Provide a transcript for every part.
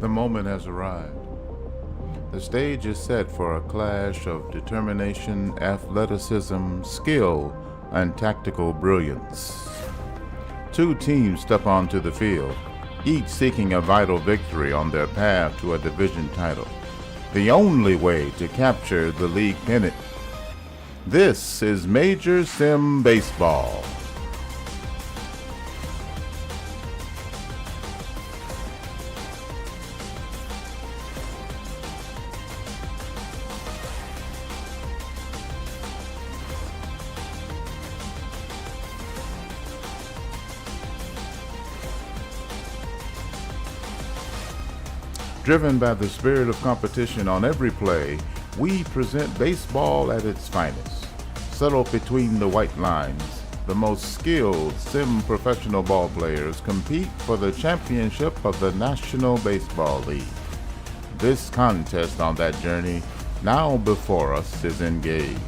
The moment has arrived. The stage is set for a clash of determination, athleticism, skill, and tactical brilliance. Two teams step onto the field, each seeking a vital victory on their path to a division title, the only way to capture the league pennant. This is Major Sim Baseball. Driven by the spirit of competition on every play, we present baseball at its finest. Settled between the white lines, the most skilled sim professional ball players compete for the championship of the National Baseball League. This contest on that journey, now before us, is engaged.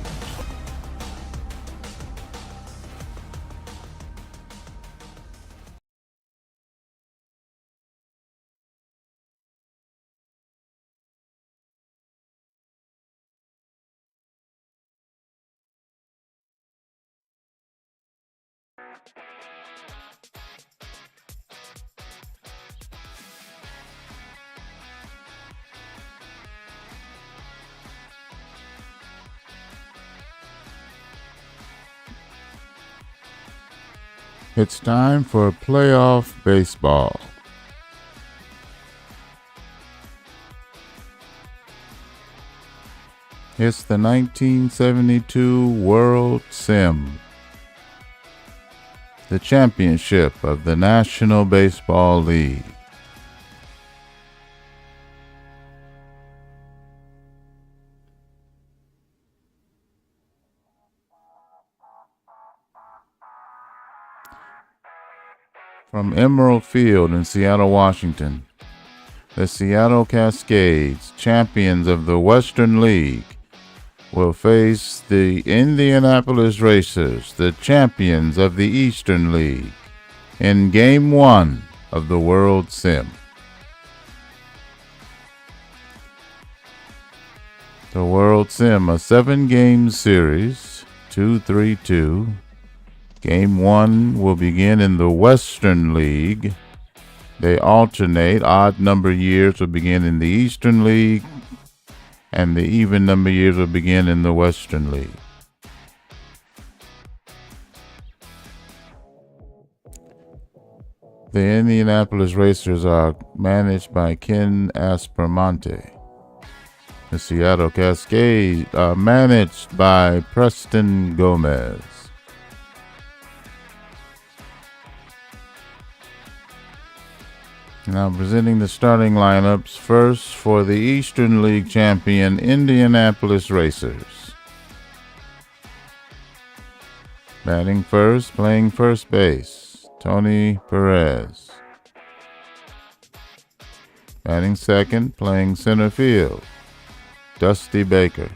It's time for playoff baseball. It's the 1972 World Sim, the championship of the National Baseball League. From Emerald Field in Seattle, Washington, the Seattle Cascades, champions of the Western League, will face the Indianapolis Racers, the champions of the Eastern League, in Game 1 of the World Sim. The World Sim, a 7-game series, 2-3-2. Game 1 will begin in the Western League. They alternate. Odd number years will begin in the Eastern League, and the even number years will begin in the Western League. The Indianapolis Racers are managed by Ken Aspermonte. The Seattle Cascades are managed by Preston Gomez. Now presenting the starting lineups. First, for the Eastern League champion Indianapolis Racers. Batting first, playing first base, Tony Perez. Batting second, playing center field, Dusty Baker.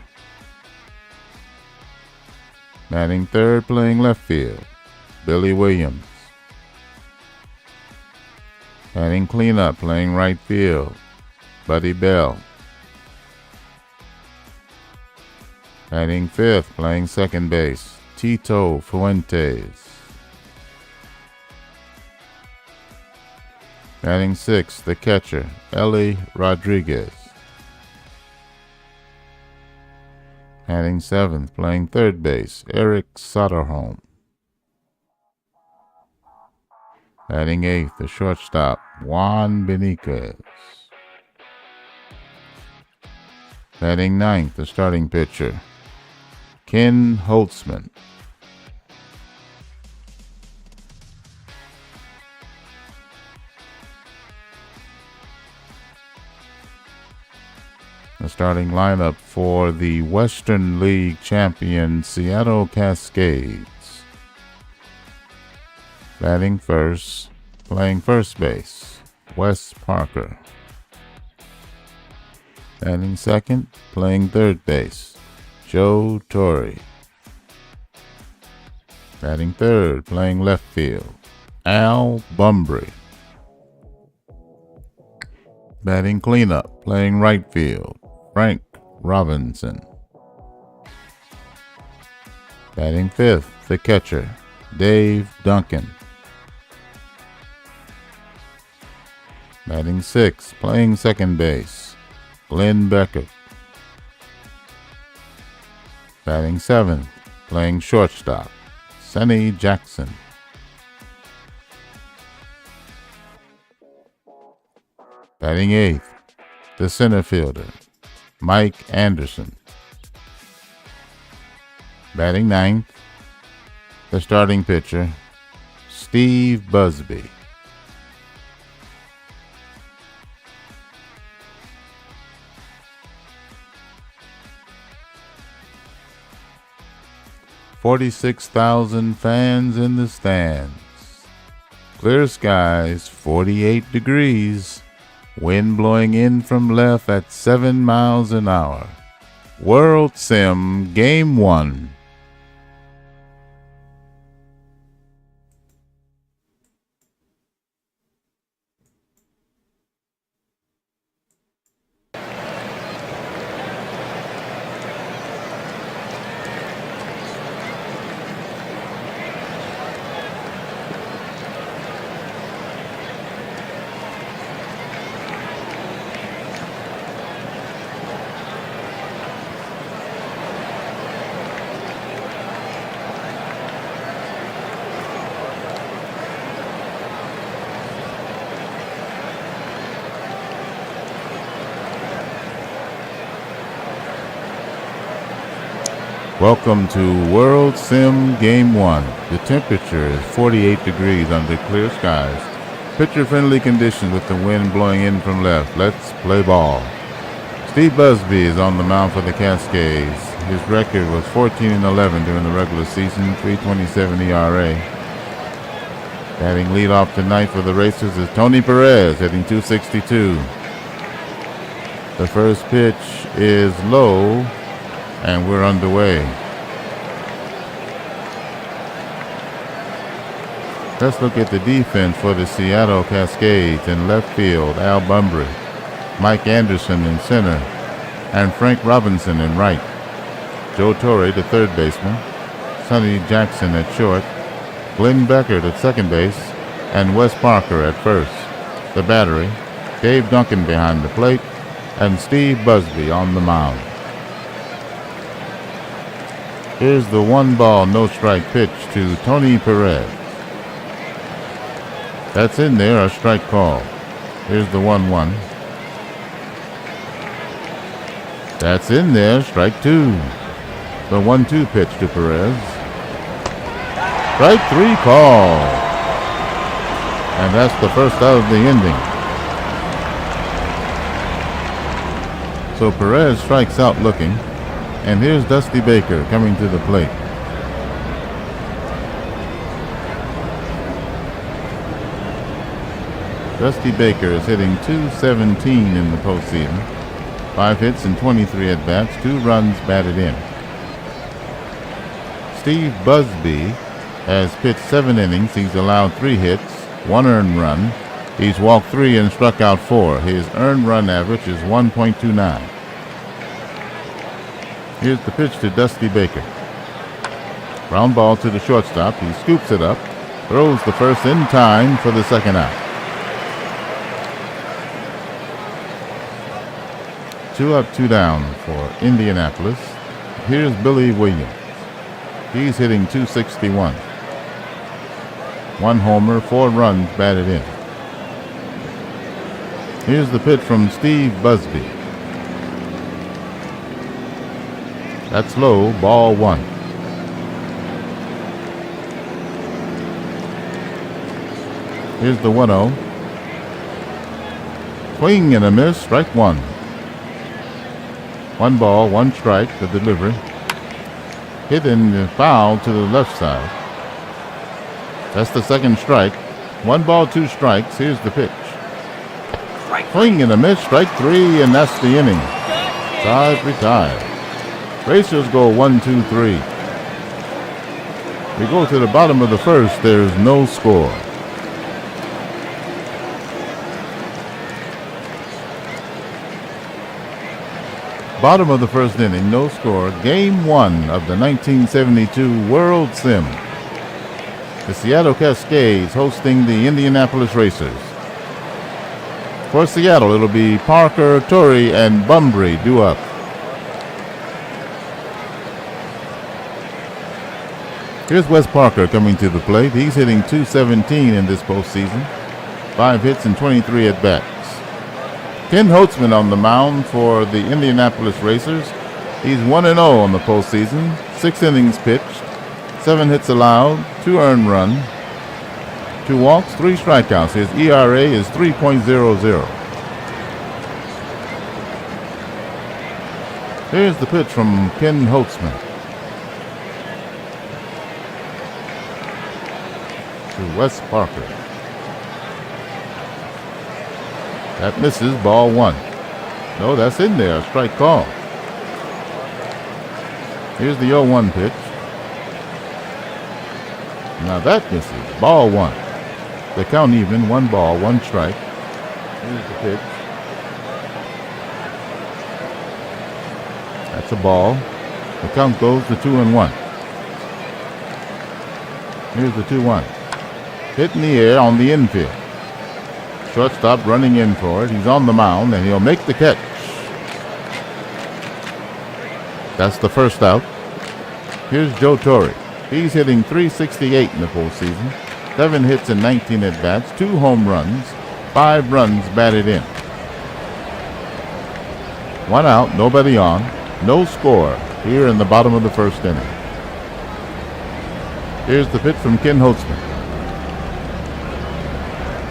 Batting third, playing left field, Billy Williams. Batting cleanup, playing right field, Buddy Bell. Batting fifth, playing second base, Tito Fuentes. Batting sixth, the catcher, Eli Rodriguez. Batting seventh, playing third base, Eric Soderholm. Batting eighth, the shortstop, Juan Benitez. Batting ninth, the starting pitcher, Ken Holtzman. The starting lineup for the Western League champion Seattle Cascades. Batting first, playing first base, Wes Parker. Batting second, playing third base, Joe Torre. Batting third, playing left field, Al Bumbry. Batting cleanup, playing right field, Frank Robinson. Batting fifth, the catcher, Dave Duncan. Batting sixth, playing second base, Glenn Becker. Batting seventh, playing shortstop, Sonny Jackson. Batting eighth, the center fielder, Mike Anderson. Batting ninth, the starting pitcher, Steve Busby. "46,000 fans in the stands. Clear skies, 48 degrees. Wind blowing in from left at 7 miles an hour. World Sim Game 1. Welcome to World Sim Game 1. The temperature is 48 degrees under clear skies. Pitcher-friendly conditions with the wind blowing in from left. Let's play ball. Steve Busby is on the mound for the Cascades. His record was 14-11 during the regular season, 3.27 ERA. Batting leadoff tonight for the Racers is Tony Perez, hitting .262. The first pitch is low, and we're underway. Let's look at the defense for the Seattle Cascades. In left field, Al Bumbry, Mike Anderson in center, and Frank Robinson in right. Joe Torre, the third baseman, Sonny Jackson at short, Glenn Becker at second base, and Wes Parker at first. The battery, Dave Duncan behind the plate, and Steve Busby on the mound. Here's the 1-ball, no-strike pitch to Tony Perez. That's in there, a strike call. Here's the 1-1. That's in there, strike 2. The 1-2 pitch to Perez. Strike 3 call. And that's the first out of the inning. So Perez strikes out looking. And here's Dusty Baker coming to the plate. Dusty Baker is hitting .217 in the postseason. 5 hits and 23 at-bats, 2 runs batted in. Steve Busby has pitched 7 innings. He's allowed 3 hits, 1 earned run. He's walked 3 and struck out 4. His earned run average is 1.29. Here's the pitch to Dusty Baker. Ground ball to the shortstop. He scoops it up, throws the first in time for the second out. 2 up, 2 down for Indianapolis. Here's Billy Williams. He's hitting .261. 1 homer, 4 runs batted in. Here's the pitch from Steve Busby. That's low, ball 1. Here's the 1-0. Swing and a miss, strike 1. 1 ball, 1 strike, the delivery. Hit and foul to the left side. That's the second strike. 1 ball, 2 strikes. Here's the pitch. Swing and a miss, strike 3, and that's the inning. Side retired. Racers go 1-2-3. We go to the bottom of the first. There's no score. Bottom of the first inning, no score. Game 1 of the 1972 World Sim. The Seattle Cascades hosting the Indianapolis Racers. For Seattle, it'll be Parker, Torrey, and Bumbry due up. Here's Wes Parker coming to the plate. He's hitting .217 in this postseason. 5 hits and 23 at-bats. Ken Holtzman on the mound for the Indianapolis Racers. He's 1-0 on the postseason. 6 innings pitched, 7 hits allowed, 2 earned runs, 2 walks, 3 strikeouts. His ERA is 3.00. Here's the pitch from Ken Holtzman to Wes Parker. That misses, ball 1. No, that's in there, strike call. Here's the 0-1 pitch. Now that misses, ball 1. The count even, 1 ball, 1 strike. Here's the pitch. That's a ball. The count goes to 2-1. Here's the 2-1. Hit in the air on the infield. Shortstop running in for it. He's on the mound, and he'll make the catch. That's the first out. Here's Joe Torre. He's hitting .368 in the postseason. 7 hits and 19 at-bats, 2 home runs, 5 runs batted in. 1 out, nobody on, no score here in the bottom of the first inning. Here's the pitch from Ken Holtzman.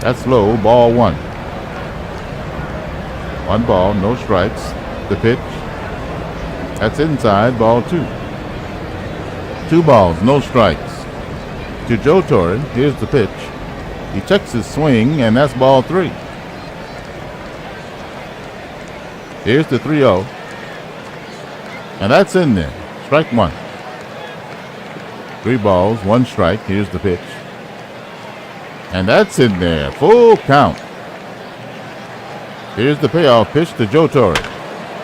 That's low, ball 1. 1 ball, no strikes. The pitch. That's inside, ball 2. 2 balls, no strikes. To Joe Torre, here's the pitch. He checks his swing, and that's ball 3. Here's the 3-0. And that's in there, strike 1. 3 balls, 1 strike. Here's the pitch. And that's in there, full count. Here's the payoff pitch to Joe Torre.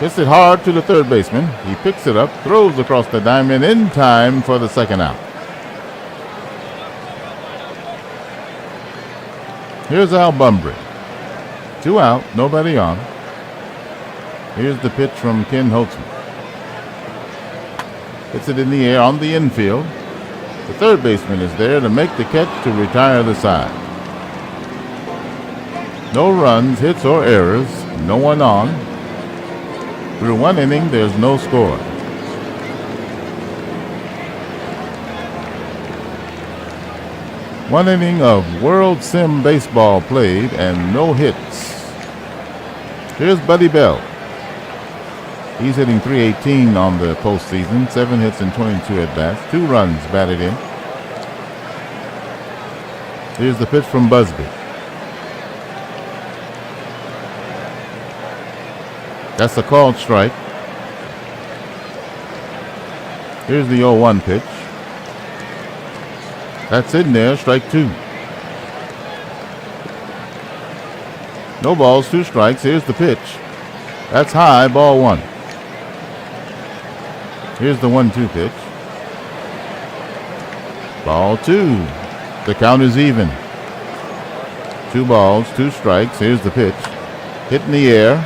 Hits it hard to the third baseman. He picks it up, throws across the diamond in time for the second out. Here's Al Bumbry. 2 out, nobody on. Here's the pitch from Ken Holtzman. Hits it in the air on the infield. The third baseman is there to make the catch to retire the side. No runs, hits, or errors. No one on. Through 1 inning, there's no score. One inning of World Sim baseball played and no hits. Here's Buddy Bell. He's hitting .318 on the postseason, 7 hits and 22 at-bats, 2 runs batted in. Here's the pitch from Busby. That's a called strike. Here's the 0-1 pitch. That's in there, strike 2. No balls, 2 strikes. Here's the pitch. That's high, ball 1. Here's the 1-2 pitch. Ball 2. The count is even. 2 balls, 2 strikes. Here's the pitch. Hit in the air,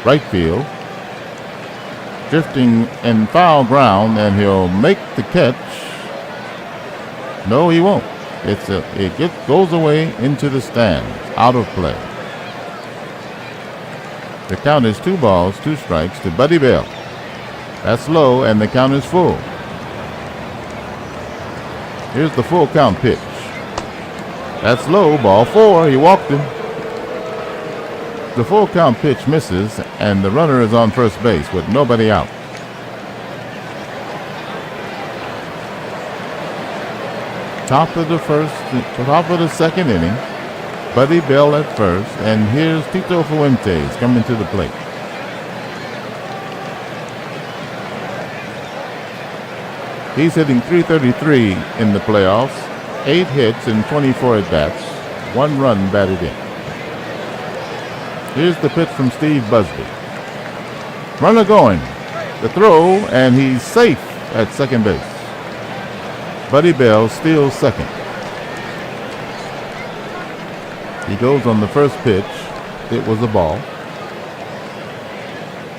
right field. Drifting in foul ground, and he'll make the catch. No, he won't. It goes away into the stands, out of play. The count is 2 balls, 2 strikes to Buddy Bell. That's low, and the count is full. Here's the full count pitch. That's low, ball 4. He walked him. The full count pitch misses, and the runner is on first base with nobody out. Top of the second inning. Buddy Bell at first, and here's Tito Fuentes coming to the plate. He's hitting .333 in the playoffs, 8 hits and 24 at-bats, 1 run batted in. Here's the pitch from Steve Busby. Runner going, The throw, and he's safe at second base. Buddy Bell steals second. He goes on the first pitch. It was a ball.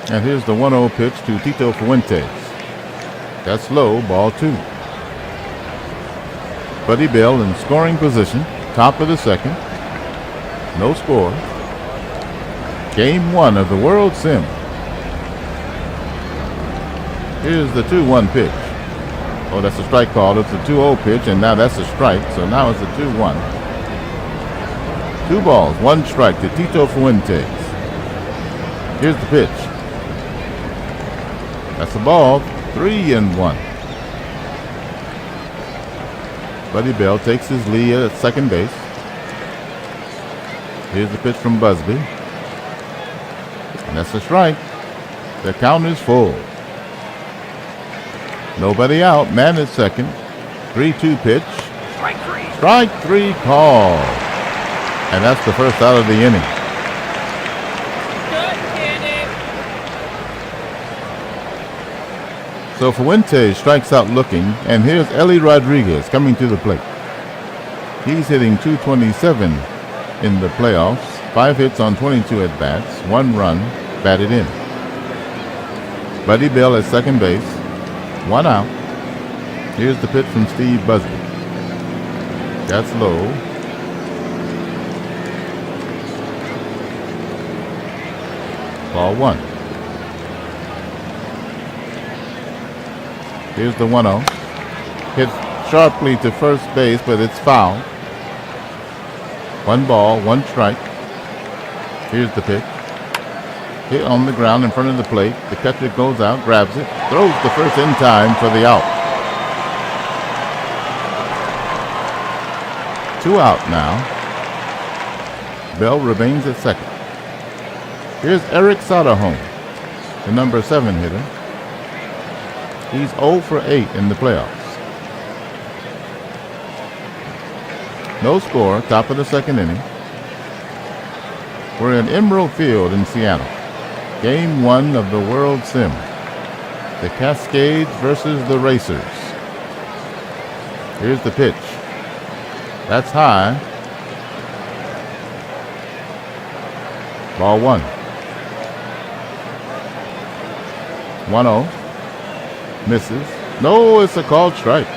And here's the 1-0 pitch to Tito Fuentes. That's low, ball 2. Buddy Bell in scoring position, top of the second. No score. Game 1 of the World Sim. Here's the 2-1 pitch. Oh, that's a strike call. It's a 2-0 pitch, and now that's a strike. So now it's a 2-1. 2 balls, 1 strike to Tito Fuentes. Here's the pitch. That's a ball, 3-1. Buddy Bell takes his lead at second base. Here's the pitch from Busby. And that's a strike. The count is full. Nobody out. Man at second. 3-2 pitch. Strike 3 call. And that's the first out of the inning. So Fuentes strikes out looking, and here's Eli Rodriguez coming to the plate. He's hitting .227 in the playoffs. 5 hits on 22 at-bats. 1 run batted in. Buddy Bell at second base. 1 out. Here's the pitch from Steve Busby. That's low. Ball 1. Here's the 1-0. Hit sharply to first base, but it's foul. 1 ball, 1 strike. Here's the pitch. Hit on the ground in front of the plate. The catcher goes out, grabs it, throws the first in time for the out. 2 out now. Bell remains at second. Here's Eric Soderholm, the number 7 hitter. He's 0 for 8 in the playoffs. No score, top of the second inning. We're in Emerald Field in Seattle. Game 1 of the World Sim. The Cascades versus the Racers. Here's the pitch. That's high. Ball 1. 1-0. Misses. No, it's a called strike.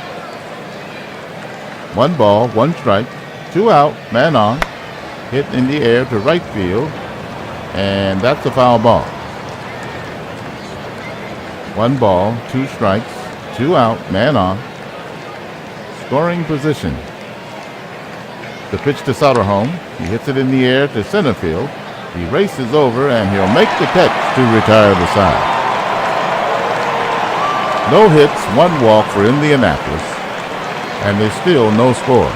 1 ball, 1 strike. 2 out, man on. Hit in the air to right field. And that's a foul ball. 1 ball, 2 strikes. 2 out, man on. Scoring position. The pitch to Soderholm. He hits it in the air to center field. He races over and he'll make the catch to retire the side. No hits, 1 walk for Indianapolis, and there's still no score.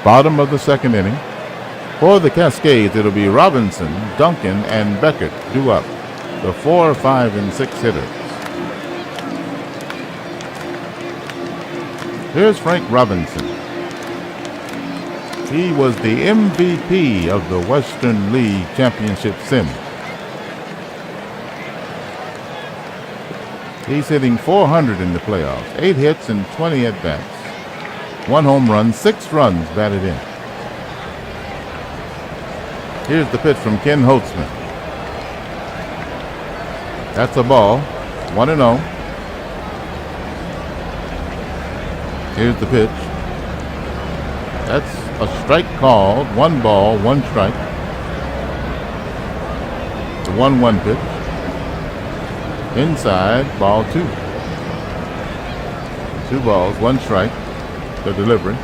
Bottom of the second inning. For the Cascades, it'll be Robinson, Duncan, and Beckett due up, the 4, 5, and 6 hitters. Here's Frank Robinson. He was the MVP of the Western League Championship Sim. He's hitting .400 in the playoffs. 8 hits and 20 at-bats. 1 home run, 6 runs batted in. Here's the pitch from Ken Holtzman. That's a ball. 1-0. Here's the pitch. That's a strike called. 1 ball, 1 strike. The 1-1 pitch. Inside, ball 2. 2 balls, 1 strike. The delivery.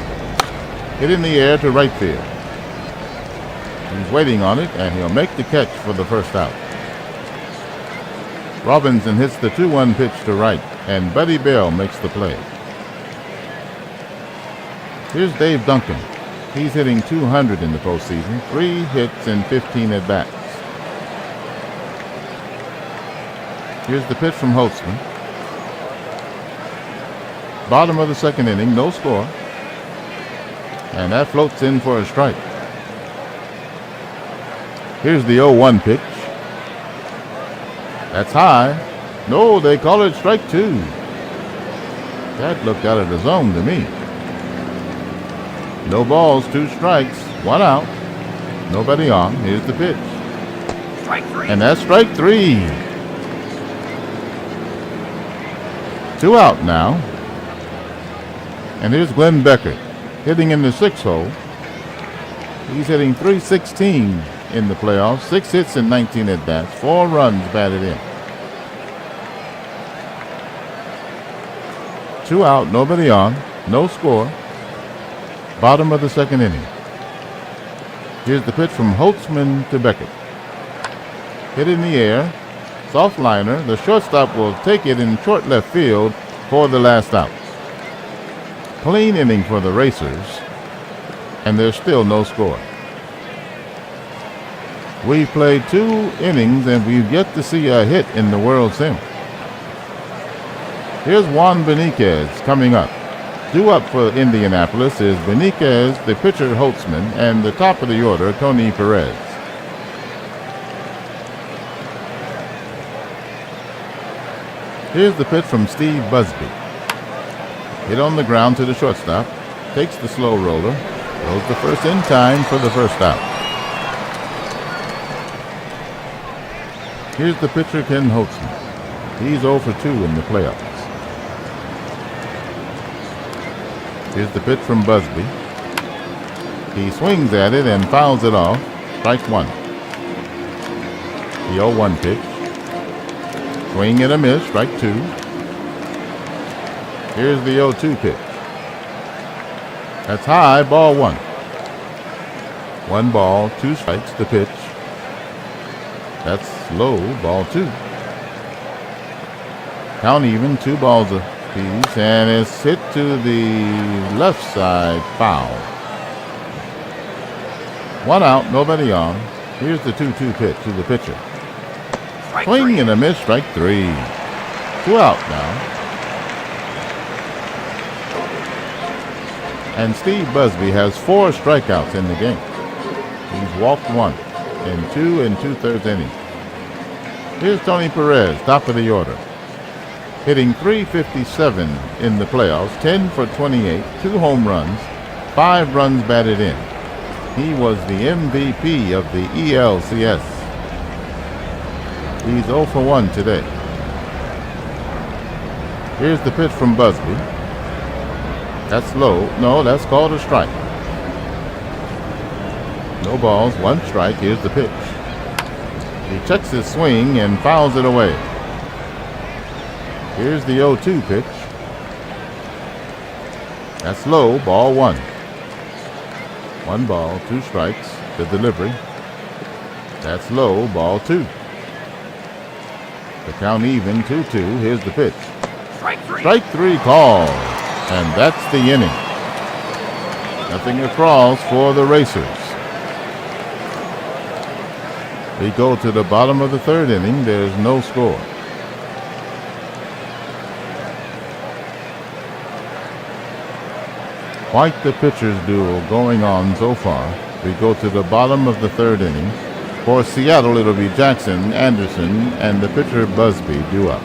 Hit in the air to right field. He's waiting on it, and he'll make the catch for the first out. Robinson hits the 2-1 pitch to right, and Buddy Bell makes the play. Here's Dave Duncan. He's hitting .200 in the postseason. 3 hits and 15 at-bats. Here's the pitch from Holtzman. Bottom of the second inning, no score. And that floats in for a strike. Here's the 0-1 pitch. That's high. No, they call it strike 2. That looked out of the zone to me. No balls, 2 strikes, 1 out. Nobody on. Here's the pitch. Strike 3. And that's strike 3. 2 out now. And here's Glenn Becker hitting in the 6th hole. He's hitting .316 in the playoffs. 6 hits and 19 at bats. 4 runs batted in. 2 out, nobody on, no score. Bottom of the 2nd inning. Here's the pitch from Holtzman to Beckett. Hit in the air, soft liner. The shortstop will take it in short left field for the last out. Clean inning for the Racers, and there's still no score. We've played 2 innings and we've yet to see a hit in the World Series. Here's Juan Benitez coming up. Due up for Indianapolis is Benitez, the pitcher Holtzman, and the top of the order, Tony Perez. Here's the pitch from Steve Busby. Hit on the ground to the shortstop. Takes the slow roller. Throws the first in time for the first out. Here's the pitcher Ken Holtzman. He's 0 for 2 in the playoffs. Here's the pitch from Busby. He swings at it and fouls it off. Strike 1. The 0-1 pitch. Swing and a miss. Strike 2. Here's the 0-2 pitch. That's high. Ball 1. 1 ball, 2 strikes. The pitch. That's low. Ball 2. Count even. 2 balls apiece, and it's hit to the left side, foul. 1 out, nobody on. Here's the 2-2 pitch to the pitcher. Swing and a miss, strike 3. 2 out now. And Steve Busby has 4 strikeouts in the game. He's walked 1 in 2 2/3 innings. Here's Tony Perez, top of the order. Hitting .357 in the playoffs, 10 for 28, 2 home runs, 5 runs batted in. He was the MVP of the ELCS. He's 0 for 1 today. Here's the pitch from Busby. That's low. No, that's called a strike. No balls, 1 strike. Here's the pitch. He checks his swing and fouls it away. Here's the 0-2 pitch. That's low, ball 1. 1 ball, 2 strikes, the delivery. That's low, ball 2. The count even, 2-2. Here's the pitch. Strike 3 call, and that's the inning. Nothing across for the Racers. We go to the bottom of the 3rd inning. There's no score. Quite the pitcher's duel going on so far. We go to the bottom of the 3rd inning. For Seattle, it'll be Jackson, Anderson, and the pitcher Busby due up.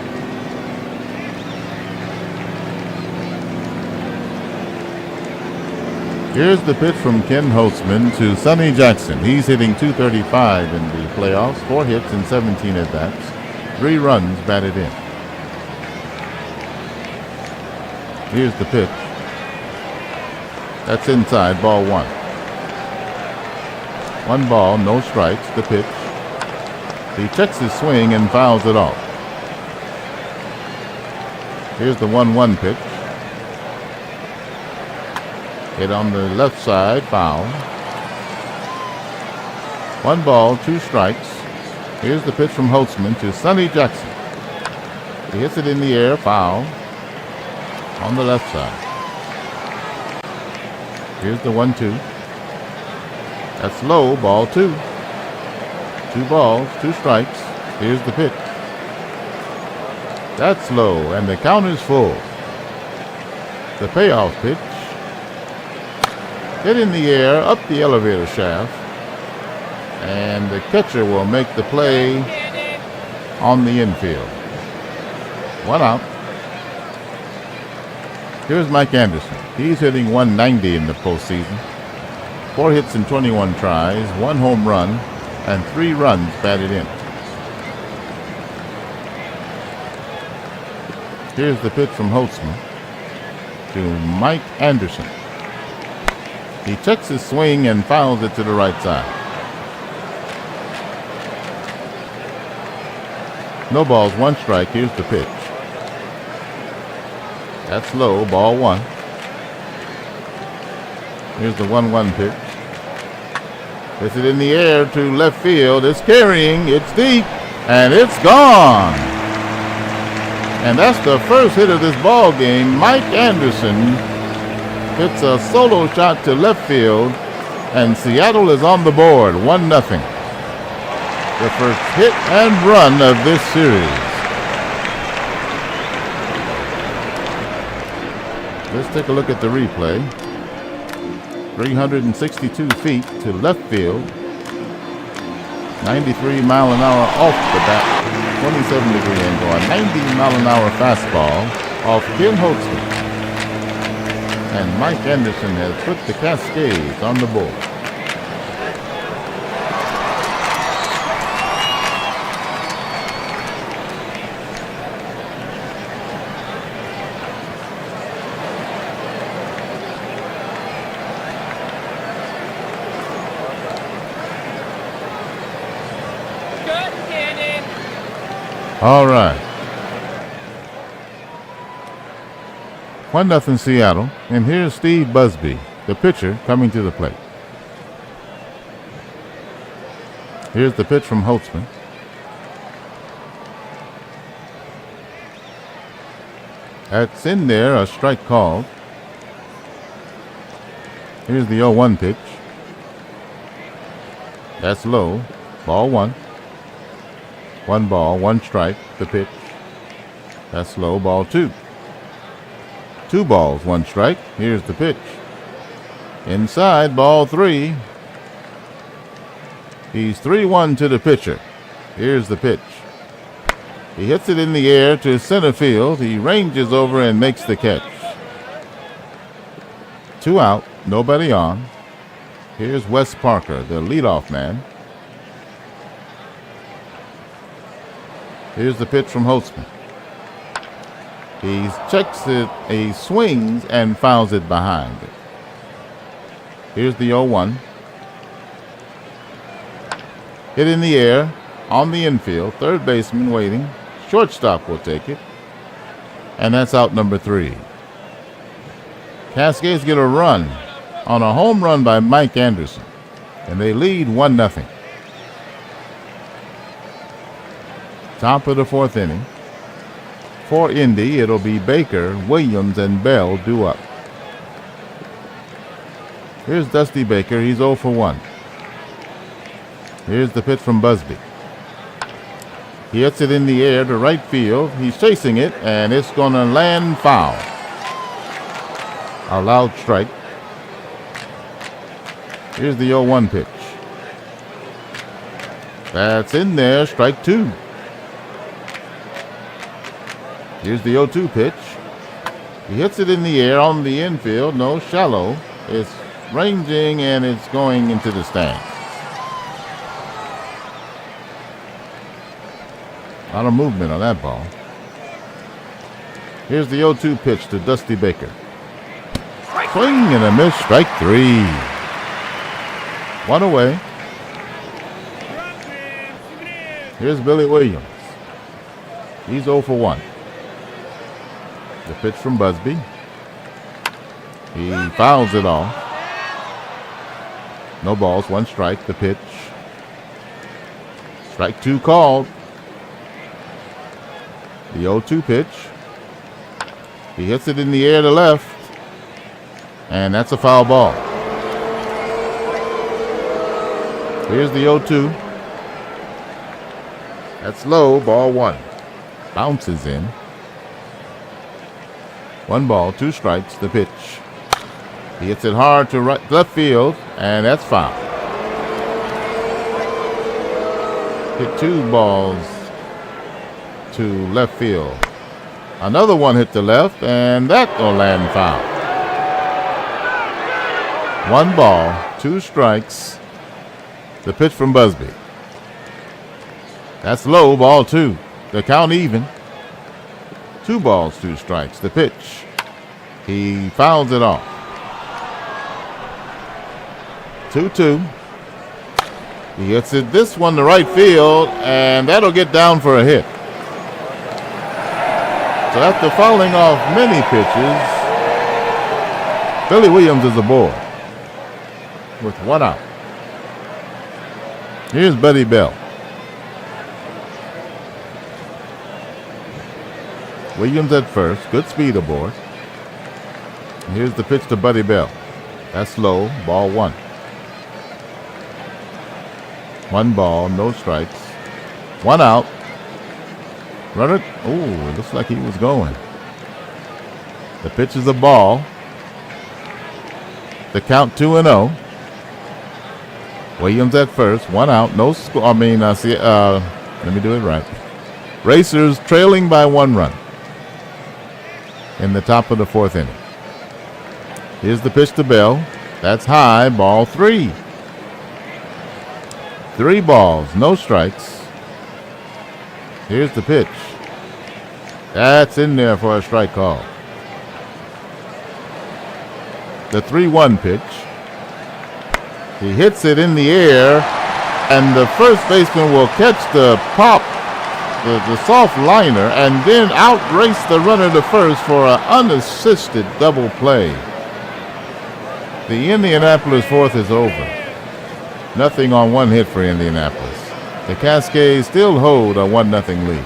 Here's the pitch from Ken Holtzman to Sonny Jackson. He's hitting .235 in the playoffs, 4 hits and 17 at-bats, 3 runs batted in. Here's the pitch. That's inside, ball 1. 1 ball, no strikes, the pitch. He checks his swing and fouls it off. Here's the 1-1 pitch. Hit on the left side, foul. 1 ball, 2 strikes. Here's the pitch from Holtzman to Sonny Jackson. He hits it in the air, foul. On the left side. Here's the 1-2. That's low, ball 2. 2 balls, 2 strikes. Here's the pitch. That's low, and the count is full. The payoff pitch. Hit in the air, up the elevator shaft. And the catcher will make the play on the infield. 1 out. Here's Mike Anderson. He's hitting 190 in the postseason. 4 hits in 21 tries, 1 home run, and 3 runs batted in. Here's the pitch from Holtzman to Mike Anderson. He checks his swing and fouls it to the right side. No balls, 1 strike. Here's the pitch. That's low, ball 1. Here's the 1-1 pitch. Hits it in the air to left field. It's carrying, it's deep, and it's gone. And that's the first hit of this ball game. Mike Anderson hits a solo shot to left field, and Seattle is on the board, 1-0. The first hit and run of this series. Let's take a look at the replay. 362 feet to left field. 93 mile an hour off the bat. 27-degree angle. A 90 mile an hour fastball off Ken Holtzman. And Mike Anderson has put the Cascades on the board. All right. 1-0 Seattle. And here's Steve Busby, the pitcher, coming to the plate. Here's the pitch from Holtzman. That's in there, a strike called. Here's the 0-1 pitch. That's low, ball 1. 1 ball, 1 strike, the pitch. That's low, ball 2. 2 balls, 1 strike. Here's the pitch. Inside, ball 3. He's 3-1 to the pitcher. Here's the pitch. He hits it in the air to center field. He ranges over and makes the catch. 2 out, nobody on. Here's Wes Parker, the leadoff man. Here's the pitch from Holtzman. He checks it, he swings and fouls it behind it. Here's the 0-1. Hit in the air, on the infield, third baseman waiting. Shortstop will take it. And that's out number 3. Cascades get a run on a home run by Mike Anderson. And they lead 1-0. Top of the 4th inning. For Indy, it'll be Baker, Williams, and Bell due up. Here's Dusty Baker. He's 0 for 1. Here's the pitch from Busby. He hits it in the air to right field. He's chasing it, and it's going to land foul. A loud strike. Here's the 0-1 pitch. That's in there, strike 2. Here's the 0-2 pitch. He hits it in the air on the infield. No, shallow. It's ranging and it's going into the stands. A lot of movement on that ball. Here's the 0-2 pitch to Dusty Baker. Swing and a miss, strike 3. 1 away. Here's Billy Williams. He's 0 for 1. The pitch from Busby. He fouls it off. No balls, 1 strike. The pitch. Strike 2 called. The 0-2 pitch. He hits it in the air to left. And that's a foul ball. Here's the 0-2. That's low, ball 1. Bounces in. 1 ball, 2 strikes, the pitch. He hits it hard to left field, and that's foul. Hit 2 balls to left field. Another one hit the left, and that will land foul. 1 ball, 2 strikes. The pitch from Busby. That's low, ball 2. The count even. 2 balls, 2 strikes. The pitch. He fouls it off. 2-2. He hits it this one to right field, and that'll get down for a hit. So after fouling off many pitches, Billy Williams is aboard with 1 out. Here's Buddy Bell. Williams at first. Good speed aboard. And here's the pitch to Buddy Bell. That's low. Ball 1. 1 ball, no strikes. 1 out. Runner. Oh, it looks like he was going. The pitch is a ball. The count 2-0. Williams at first. 1 out. No score. Let me do it right. Racers trailing by 1 run in the top of the 4th inning. Here's the pitch to Bell. That's high. Ball 3. 3 balls, no strikes. Here's the pitch. That's in there for a strike call. The 3-1 pitch. He hits it in the air, and the first baseman will catch the pop, the soft liner, and then outrace the runner to first for an unassisted double play. The Indianapolis 4th is over. Nothing on 1 hit for Indianapolis. The Cascades still hold a 1-0 lead.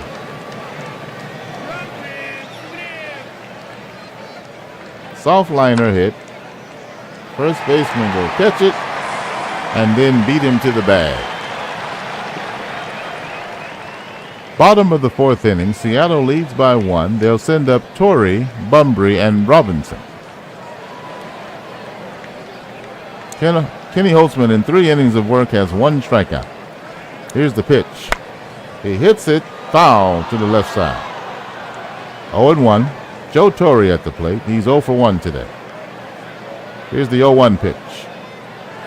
Soft liner hit. First baseman will catch it and then beat him to the bag. Bottom of the 4th inning, Seattle leads by 1. They'll send up Torrey, Bumbry, and Robinson. Kenny Holtzman in 3 innings of work has 1 strikeout. Here's the pitch. He hits it foul to the left side. 0-1. Joe Torre at the plate. He's 0 for 1 today. Here's the 0-1 pitch.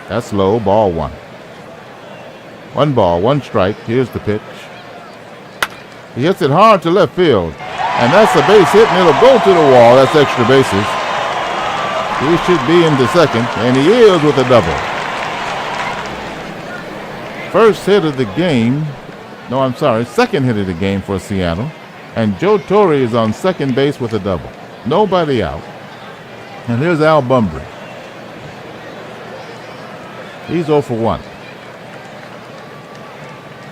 That's low. Ball 1. 1 ball, 1 strike. Here's the pitch. He hits it hard to left field. And that's a base hit, and it'll go to the wall. That's extra bases. He should be into second, and he is with a double. First hit of the game. No, I'm sorry. Second hit of the game for Seattle. And Joe Torre is on second base with a double. Nobody out. And here's Al Bumbry. He's 0 for 1.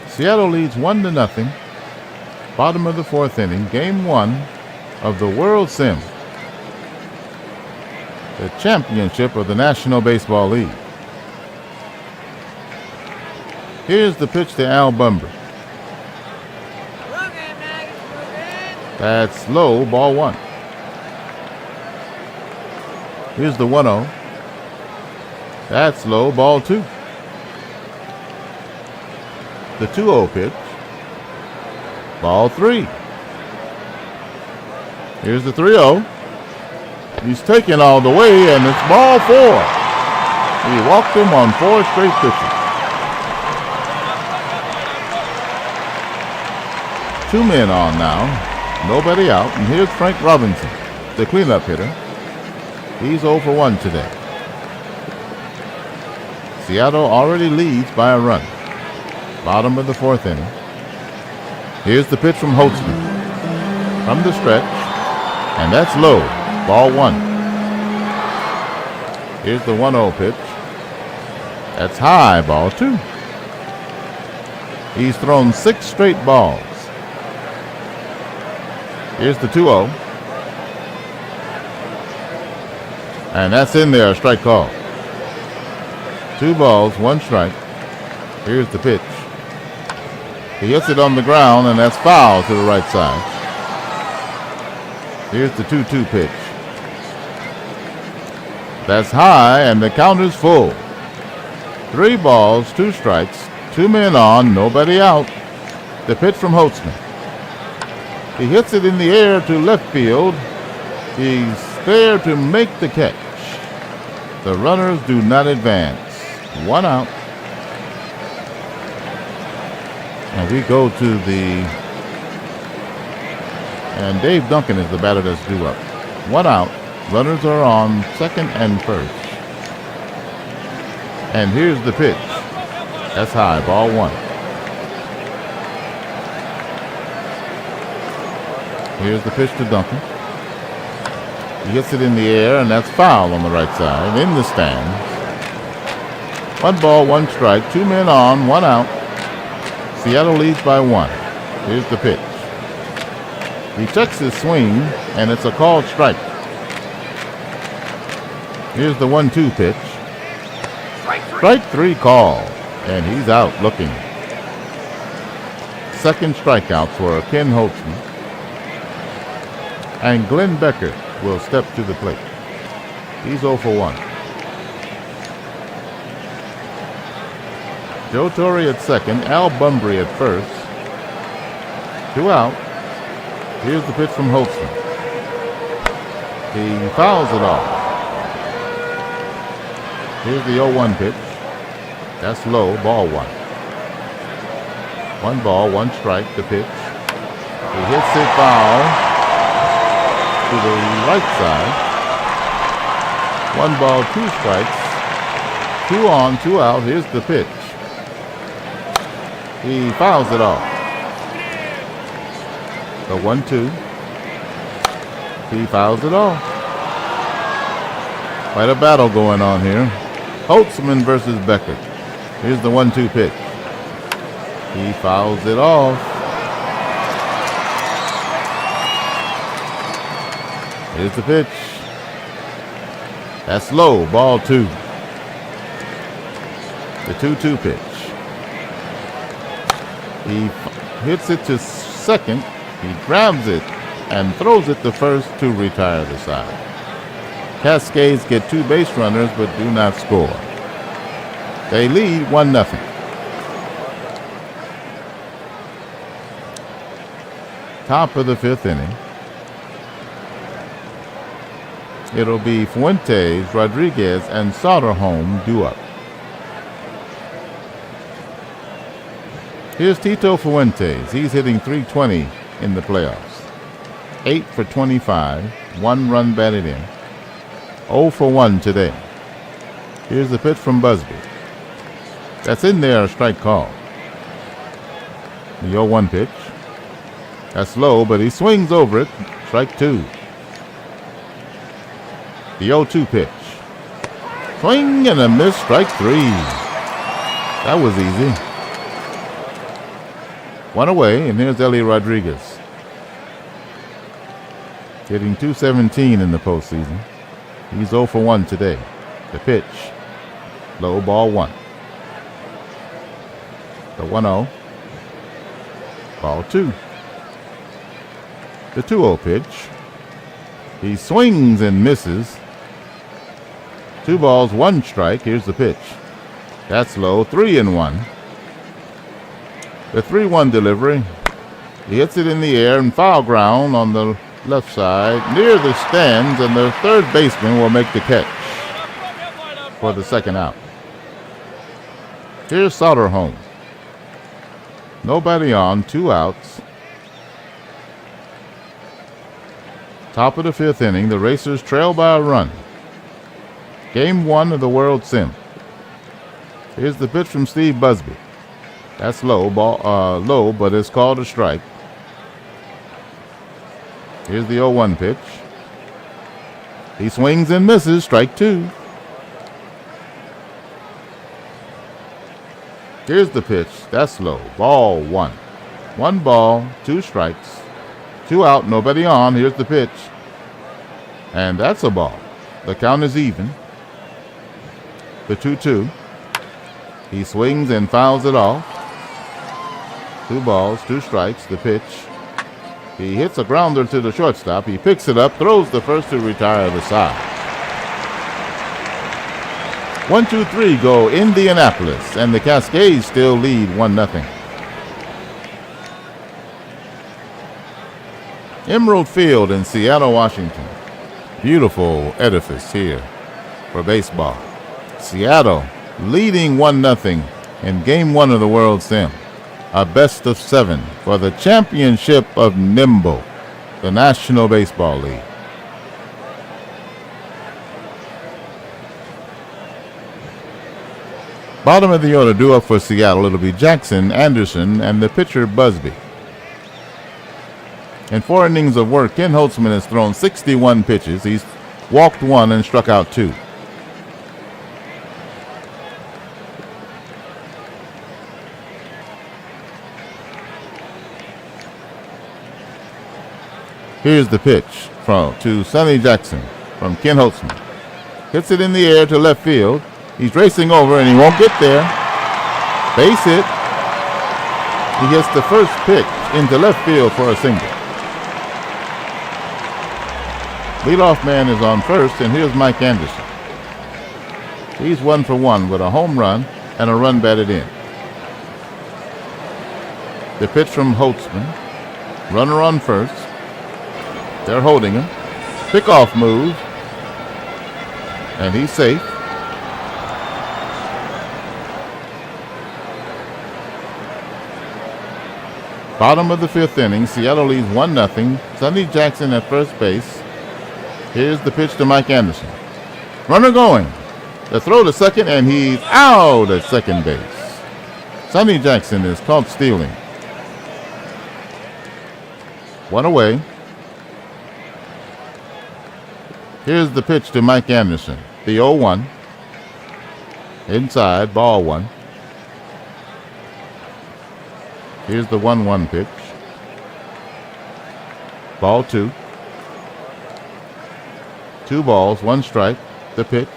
Seattle leads 1-0. Bottom of the 4th inning. Game 1 of the World Series. The championship of the National Baseball League. Here's the pitch to Al Bumbry. That's low, ball 1. Here's the 1-0. That's low, ball 2. The 2-0 pitch. Ball 3. Here's the 3-0. He's taken all the way, and it's ball 4. He walked him on 4 straight pitches. 2 men on now. Nobody out. And here's Frank Robinson, the cleanup hitter. He's 0 for 1 today. Seattle already leads by a run. Bottom of the 4th inning. Here's the pitch from Holtzman. From the stretch. And that's low. Ball 1. Here's the 1-0 pitch. That's high. Ball 2. He's thrown 6 straight balls. Here's the 2-0. And that's in there, a strike call. 2 balls, 1 strike. Here's the pitch. He hits it on the ground, and that's foul to the right side. Here's the 2-2 pitch. That's high, and the count is full. 3 balls, 2 strikes, 2 men on, nobody out. The pitch from Holtzman. He hits it in the air to left field. He's there to make the catch. The runners do not advance. 1 out. And we go to and Dave Duncan is the batter that's due up. 1 out. Runners are on second and first. And here's the pitch. That's high, ball 1. Here's the pitch to Duncan. He hits it in the air, and that's foul on the right side, in the stands. 1 ball, 1 strike, 2 men on, 1 out. Seattle leads by 1. Here's the pitch. He checks his swing, and it's a called strike. Here's the 1-2 pitch. Strike 3 call, and he's out looking. Second strikeout for Ken Holtzman. And Glenn Becker will step to the plate. He's 0 for 1. Joe Torre at second, Al Bunbury at first. 2 out. Here's the pitch from Holtzman. He fouls it off. Here's the 0-1 pitch. That's low, ball 1. 1 ball, 1 strike, the pitch. He hits it foul to the right side. 1 ball, 2 strikes. 2 on, 2 out. Here's the pitch. He fouls it off. The 1-2. He fouls it off. Quite a battle going on here. Holtzman versus Becker. Here's the 1-2 pitch. He fouls it off. Here's the pitch. That's low, ball 2. The 2-2 pitch. He hits it to second. He grabs it and throws it to first to retire the side. Cascades get 2 base runners but do not score. They lead 1-0. Top of the 5th inning. It'll be Fuentes, Rodriguez, and Soderholm due up. Here's Tito Fuentes. He's hitting .320 in the playoffs. 8 for 25, 1 run batted in. 0 for 1 today. Here's the pitch from Busby. That's in there, a strike call. The 0-1 pitch. That's low, but he swings over it. Strike 2. The 0-2 pitch. Swing and a miss, strike 3. That was easy. 1 away, and here's Ellie Rodriguez. Hitting .217 in the postseason. He's 0 for 1 today. The pitch. Low, ball 1. The 1-0. Ball 2. The 2-0 pitch. He swings and misses. 2 balls, 1 strike. Here's the pitch. That's low, 3-1. The 3-1 delivery. He hits it in the air and foul ground on the left side near the stands, and the third baseman will make the catch for the second out. Here's Soderholm. Nobody on, 2 outs. Top of the 5th inning, the Racers trail by a run. Game 1 of the World Sim. Here's the pitch from Steve Busby. That's low, low, but it's called a strike. Here's the 0-1 pitch. He swings and misses, strike 2. Here's the pitch. That's low, ball 1. 1 ball, 2 strikes. 2 out, nobody on. Here's the pitch. And that's a ball. The count is even. The 2-2. He swings and fouls it off. 2 balls, 2 strikes, the pitch. He hits a grounder to the shortstop. He picks it up, throws the first to retire the side. 1-2-3 go Indianapolis, and the Cascades still lead 1-0. Emerald Field in Seattle, Washington. Beautiful edifice here for baseball. Seattle leading 1-0 in Game 1 of the World Sim. A best of 7 for the championship of NimBLe, the National Baseball League. Bottom of the order due up for Seattle. It'll be Jackson, Anderson, and the pitcher Busby. In 4 innings of work, Ken Holtzman has thrown 61 pitches. He's walked 1 and struck out 2. Here's the pitch to Sonny Jackson from Ken Holtzman. Hits it in the air to left field. He's racing over and he won't get there. Base hit. He hits the first pitch into left field for a single. Leadoff man is on first, and here's Mike Anderson. He's 1 for 1 with a home run and a run batted in. The pitch from Holtzman. Runner on first. They're holding him. Pickoff move. And he's safe. Bottom of the 5th inning. Seattle leads 1-0. Sonny Jackson at first base. Here's the pitch to Mike Anderson. Runner going. The throw to second, and he's out at second base. Sonny Jackson is caught stealing. 1 away. Here's the pitch to Mike Anderson. The 0-1. Inside, ball 1. Here's the 1-1 pitch. Ball 2. 2 balls, 1 strike. The pitch.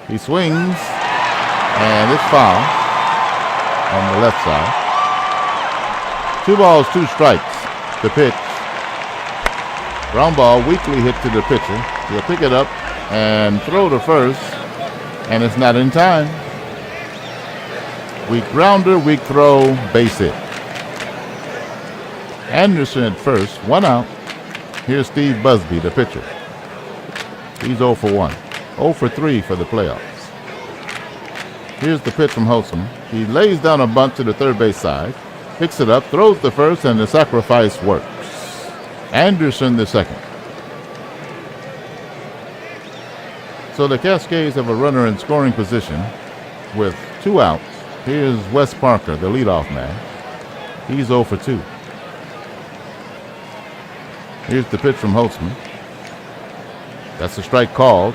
He swings, and it's foul on the left side. 2 balls, 2 strikes. The pitch. Ground ball, weakly hit to the pitcher. He'll pick it up and throw to first, and it's not in time. Weak grounder, weak throw, base hit. Anderson at first, 1 out. Here's Steve Busby, the pitcher. He's 0 for 1. 0 for 3 for the playoffs. Here's the pitch from Holtzman. He lays down a bunt to the third base side, picks it up, throws the first, and the sacrifice works. Anderson the second. So the Cascades have a runner in scoring position with 2 outs. Here's Wes Parker, the leadoff man. He's 0 for 2. Here's the pitch from Holtzman. That's a strike called.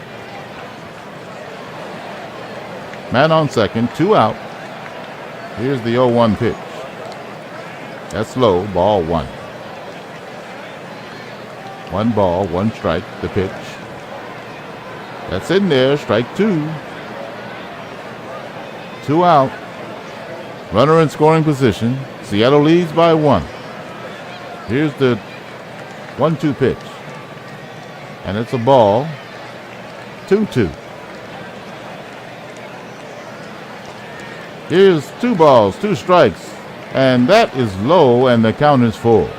Man on second, 2 out. Here's the 0-1 pitch. That's low, ball 1. 1 ball, 1 strike, the pitch. That's in there, strike 2. 2 out. Runner in scoring position. Seattle leads by 1. Here's the 1-2 pitch. And it's a ball. 2-2. Here's 2 balls, 2 strikes. And that is low, and the count is full.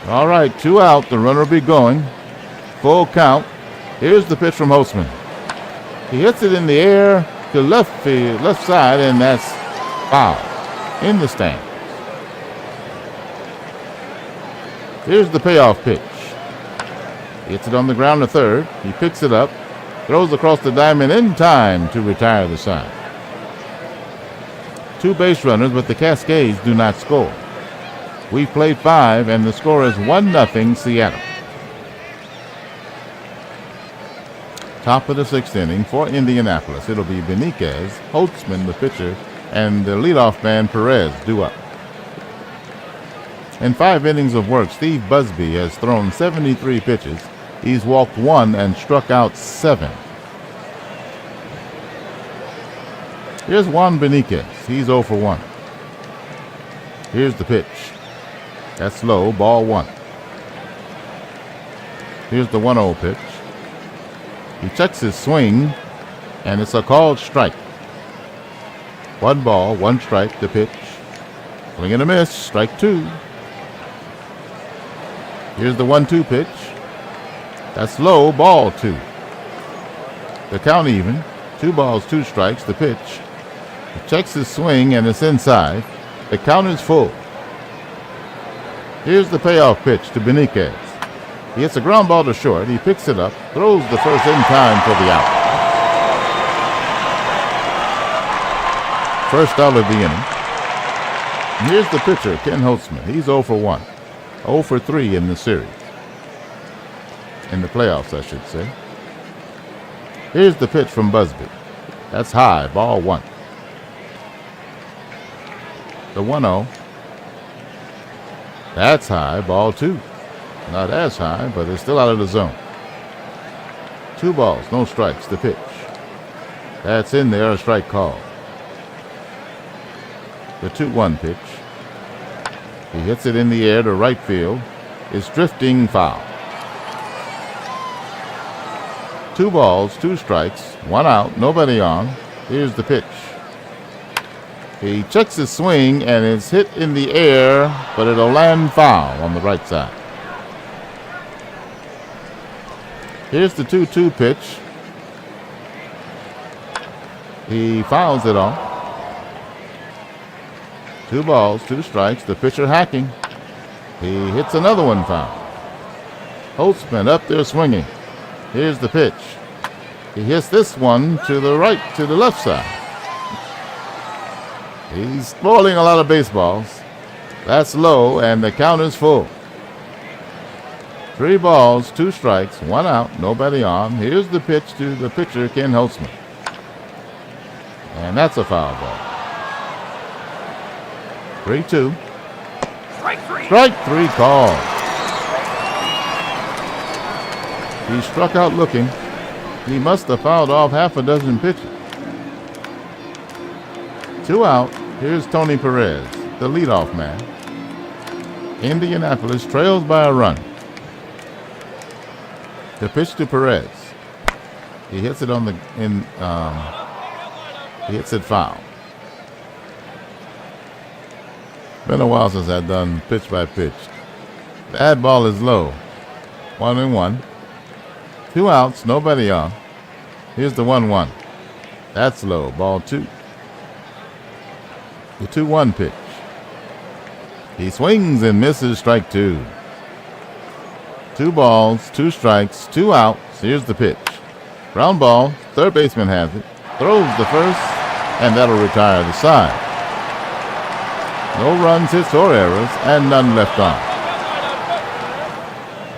All right, 2 out. The runner will be going. Full count. Here's the pitch from Holtzman. He hits it in the air to left field, left side, and that's foul in the stand. Here's the payoff pitch. He hits it on the ground to third. He picks it up, throws across the diamond in time to retire the side. 2 base runners, but the Cascades do not score. We've played 5, and the score is 1-0 Seattle. Top of the 6th inning for Indianapolis. It'll be Beniquez, Holtzman, the pitcher, and the leadoff man Perez due up. In 5 innings of work, Steve Busby has thrown 73 pitches. He's walked 1 and struck out 7. Here's Juan Beniquez. He's 0 for 1. Here's the pitch. That's low, ball 1. Here's the 1-0 pitch. He checks his swing, and it's a called strike. 1 ball, 1 strike, the pitch. Swing and a miss, strike 2. Here's the 1-2 pitch. That's low, ball 2. The count even. 2 balls, 2 strikes, the pitch. He checks his swing and it's inside. The count is full. Here's the payoff pitch to Benitez. He hits a ground ball to short. He picks it up, throws the first in time for the out. First out of the inning. And here's the pitcher, Ken Holtzman. He's 0 for 1. 0 for 3 in the series. In the playoffs, I should say. Here's the pitch from Busby. That's high, ball 1. The 1-0. That's high, ball 2. Not as high, but it's still out of the zone. 2 balls, no strikes, the pitch. That's in there, a strike call. The 2-1 pitch. He hits it in the air to right field. It's drifting foul. 2 balls, 2 strikes, 1 out, nobody on. Here's the pitch. He checks his swing and it's hit in the air, but it'll land foul on the right side. Here's the 2-2 pitch. He fouls it off. 2 balls, 2 strikes, the pitcher hacking. He hits another one foul. Holtzman up there swinging. Here's the pitch. He hits this one to the right, to the left side. He's spoiling a lot of baseballs. That's low, and the count is full. 3 balls, 2 strikes, 1 out, nobody on. Here's the pitch to the pitcher, Ken Holtzman. And that's a foul ball. 3-2. Strike 3 call. He struck out looking. He must have fouled off half a dozen pitches. 2 out. Here's Tony Perez, the leadoff man. Indianapolis trails by a run. The pitch to Perez. He hits it on the he hits it foul. Been a while since I've done pitch by pitch. That ball is low. 1-1. 2 outs, nobody on. Here's the 1-1. That's low, ball 2. The 2-1 pitch. He swings and misses, strike 2. 2 balls, 2 strikes, 2 outs. Here's the pitch. Ground ball, third baseman has it. Throws the first, and that'll retire the side. No runs, hits, or errors, and none left on.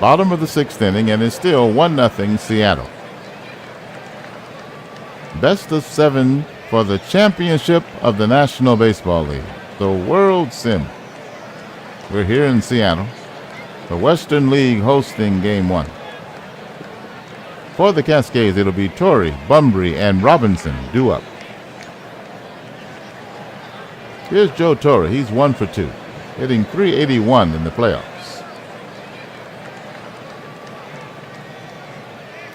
Bottom of the 6th inning, and it's still 1-0 Seattle. Best of 7 for the championship of the National Baseball League, the World Sim. We're here in Seattle, the Western League hosting Game 1. For the Cascades, it'll be Torrey, Bunbury, and Robinson due up. Here's Joe Torre. He's 1 for 2, hitting .381 in the playoffs.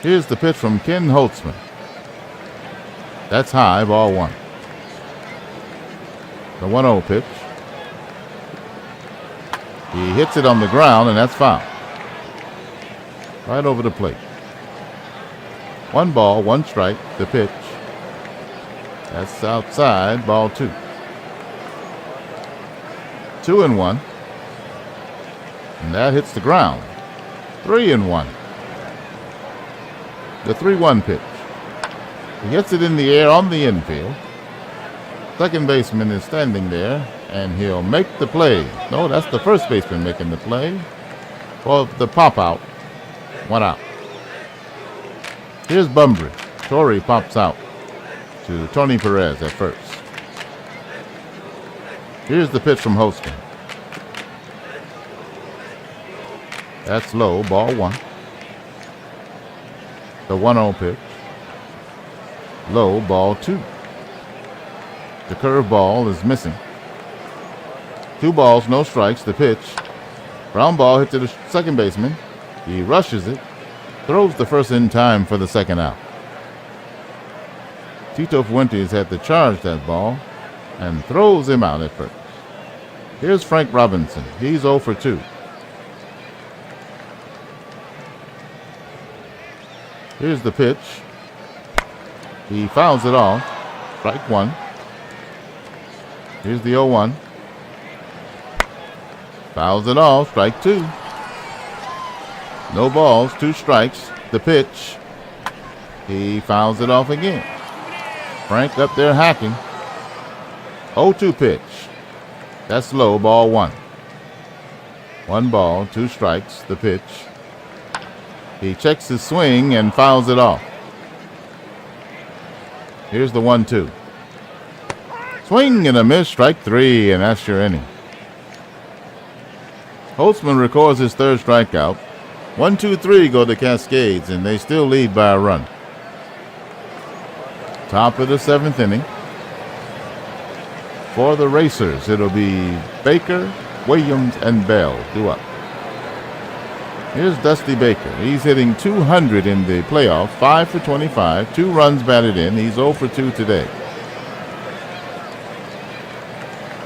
Here's the pitch from Ken Holtzman. That's high, ball 1. The 1-0 pitch. He hits it on the ground, and that's foul. Right over the plate. 1 ball, 1 strike, the pitch. That's outside, ball 2. 2-1. And that hits the ground. 3-1. The 3-1 pitch. He hits it in the air on the infield. Second baseman is standing there, and he'll make the play. No, that's the first baseman making the play. For the pop out. 1 out. Here's Bunbury. Torrey pops out to Tony Perez at first. Here's the pitch from Holtzman. That's low, ball 1. The 1-0 pitch. Low, ball 2. The curveball is missing. 2 balls, no strikes, the pitch. Ground ball hit to the second baseman. He rushes it, throws the first in time for the second out. Tito Fuentes had to charge that ball and throws him out at first. Here's Frank Robinson. He's 0 for 2. Here's the pitch. He fouls it off. Strike one. Here's the 0-1. Fouls it off. Strike two. No balls. 2 strikes. The pitch. He fouls it off again. Frank up there hacking. 0-2 pitch. That's low. Ball 1. 1 ball. 2 strikes. The pitch. He checks his swing and fouls it off. Here's the 1-2. Swing and a miss. Strike 3, and that's your inning. Holtzman records his 3rd strikeout. 1, 2, 3 go to Cascades, and they still lead by a run. Top of the 7th inning. For the Racers, it'll be Baker, Williams, and Bell due up. Here's Dusty Baker. He's hitting 200 in the playoff, 5 for 25, 2 runs batted in. He's 0 for 2 today.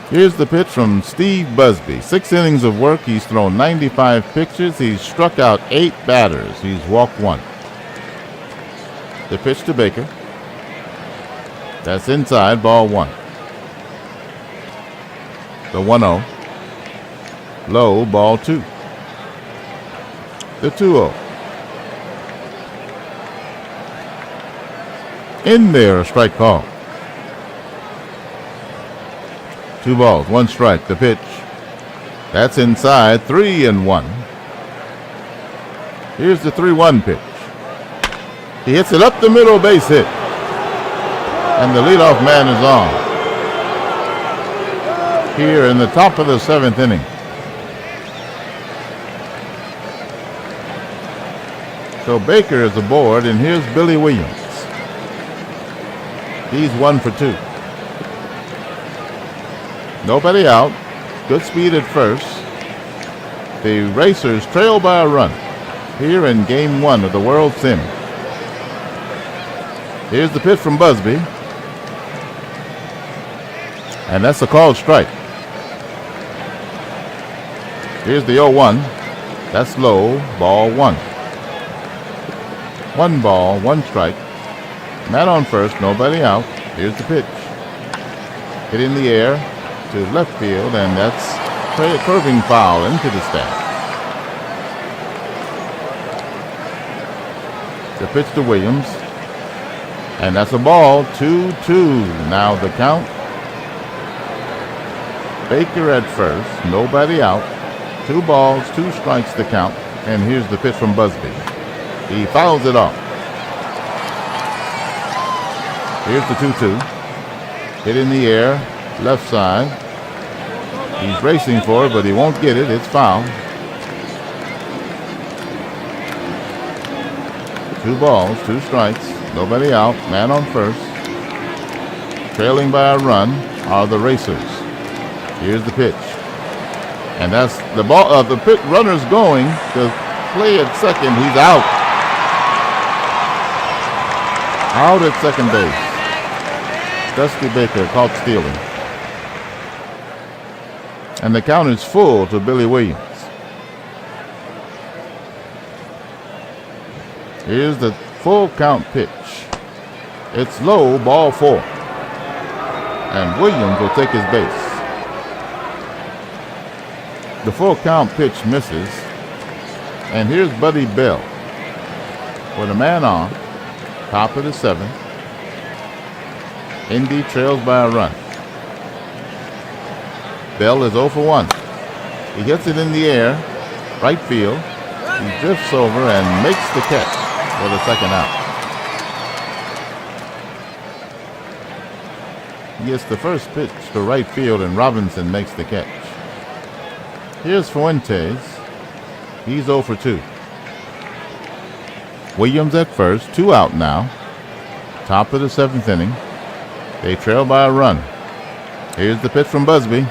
Here's the pitch from Steve Busby. 6 innings of work. He's thrown 95 pitches. He's struck out 8 batters. He's walked 1. The pitch to Baker. That's inside, ball 1. The 1-0. Low, ball 2. The 2-0. In there, a strike call. 2 balls, 1 strike. The pitch. That's inside, 3-1. Here's the 3-1 pitch. He hits it up the middle, base hit. And the leadoff man is on. Here in the top of the 7th inning. So Baker is aboard, and here's Billy Williams. He's 1 for 2. Nobody out. Good speed at first. The Racers trail by a run here in Game 1 of the World Series. Here's the pitch from Busby. And that's a called strike. Here's the 0-1. That's low. Ball 1. 1 ball, 1 strike. Man on first, nobody out. Here's the pitch. Hit in the air to left field, and that's a curving foul into the stands. The pitch to Williams, and that's a ball. 2-2. Now the count. Baker at first, nobody out. 2 balls, 2 strikes the count, and here's the pitch from Busby. He fouls it off. Here's the 2-2. Hit in the air, left side. He's racing for it, but he won't get it. It's foul. 2 balls, 2 strikes. Nobody out. Man on first. Trailing by a run are the Racers. Here's the pitch. And that's the ball. The pit runner's going to play at second. He's out. Out at second base. Dusty Baker caught stealing. And the count is full to Billy Williams. Here's the full count pitch. It's low, ball 4. And Williams will take his base. The full count pitch misses. And here's Buddy Bell with a man on. Top of the 7th. ND trails by a run. Bell is 0 for 1. He hits it in the air, right field. He drifts over and makes the catch for the 2nd out. He gets the first pitch to right field, and Robinson makes the catch. Here's Fuentes. He's 0 for 2. Williams at first, 2 out now. Top of the 7th inning. They trail by a run. Here's the pitch from Busby.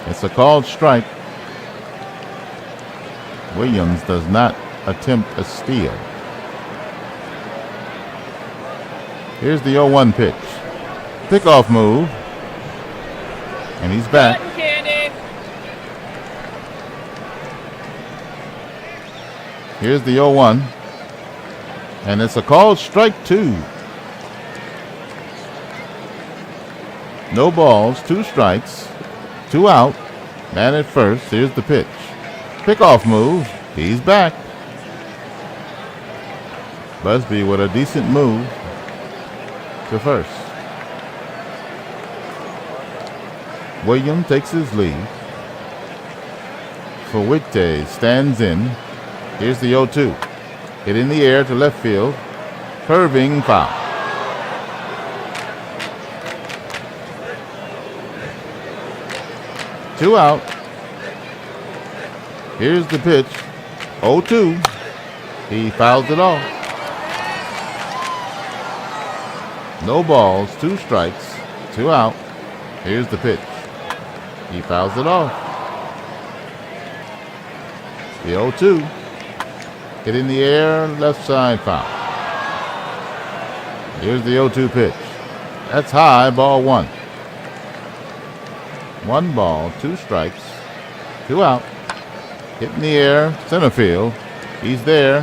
It's a called strike. Williams does not attempt a steal. Here's the 0-1 pitch. Pickoff move. And he's back. Here's the 0-1. And it's a called strike 2. No balls, 2 strikes, 2 out. Man at first. Here's the pitch. Pickoff move. He's back. Busby with a decent move to first. Williams takes his lead. Fuente stands in. Here's the 0-2. Hit in the air to left field. Curving foul. Two out. Here's the pitch. 0-2. He fouls it off. No balls, 2 strikes, 2 out. Here's the pitch. He fouls it off. The 0-2. Hit in the air, left side foul. Here's the 0-2 pitch. That's high, ball 1. 1 ball, 2 strikes, 2 out. Hit in the air, center field. He's there.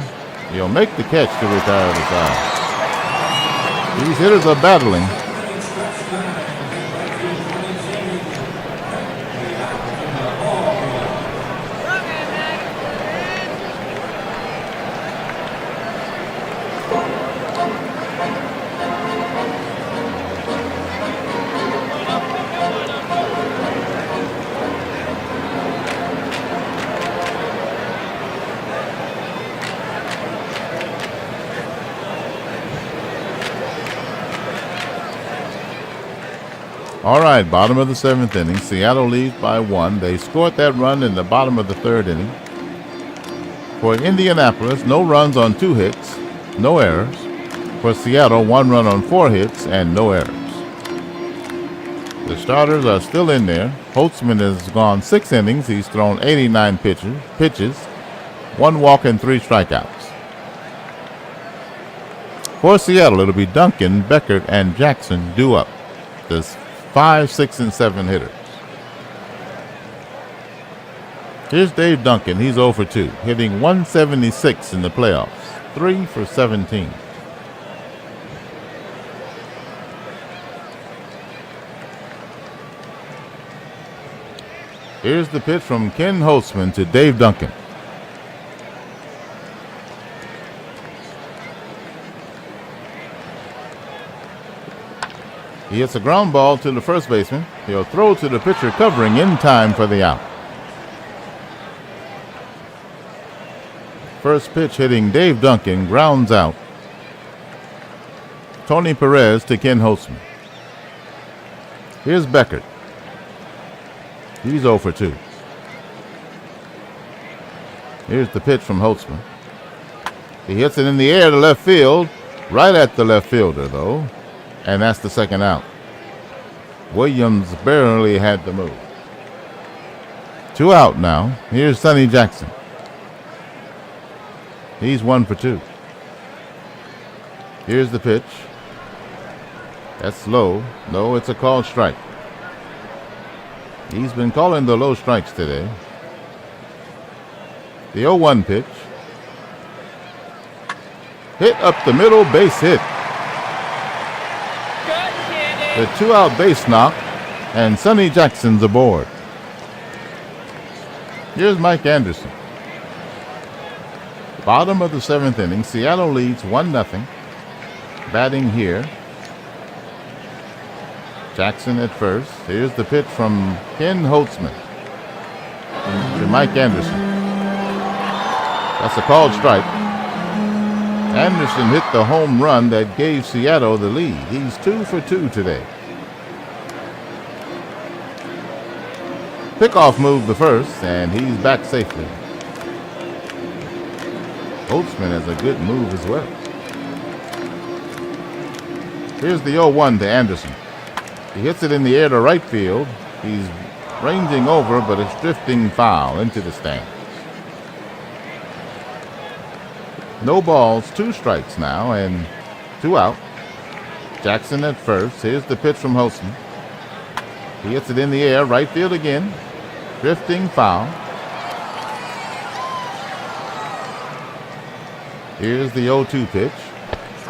He'll make the catch to retire the side. These hitters are battling. All right, bottom of the 7th inning. Seattle leads by 1. They scored that run in the bottom of the 3rd inning. For Indianapolis, no runs on 2 hits, no errors. For Seattle, 1 run on 4 hits and no errors. The starters are still in there. Holtzman has gone 6 innings. He's thrown 89 pitches, 1 walk and 3 strikeouts. For Seattle, it'll be Duncan, Beckert, and Jackson due up. This 5, 6, and 7 hitters. Here's Dave Duncan. He's 0 for 2, hitting 176 in the playoffs, 3 for 17. Here's the pitch from Ken Holtzman to Dave Duncan. He hits a ground ball to the first baseman. He'll throw to the pitcher covering in time for the out. First pitch hitting Dave Duncan, grounds out. Tony Perez to Ken Holtzman. Here's Beckert. He's 0 for 2. Here's the pitch from Holtzman. He hits it in the air to left field, right at the left fielder though. And that's the second out. Williams barely had the move. 2 out now. Here's Sonny Jackson. He's 1 for 2. Here's the pitch. That's low. No, it's a called strike. He's been calling the low strikes today. The 0-1 pitch. Hit up the middle, base hit. The 2-out base knock, and Sonny Jackson's aboard. Here's Mike Anderson. Bottom of the 7th inning, Seattle leads 1-0. Batting here. Jackson at first. Here's the pitch from Ken Holtzman to Mike Anderson. That's a called strike. Anderson hit the home run that gave Seattle the lead. He's 2 for 2 today. Pickoff moved the first, and he's back safely. Holtzman has a good move as well. Here's the 0-1 to Anderson. He hits it in the air to right field. He's ranging over, but it's drifting foul into the stands. No balls, 2 strikes now, and 2 out. Jackson at first. Here's the pitch from Holtzman. He hits it in the air, right field again. Drifting foul. Here's the 0-2 pitch.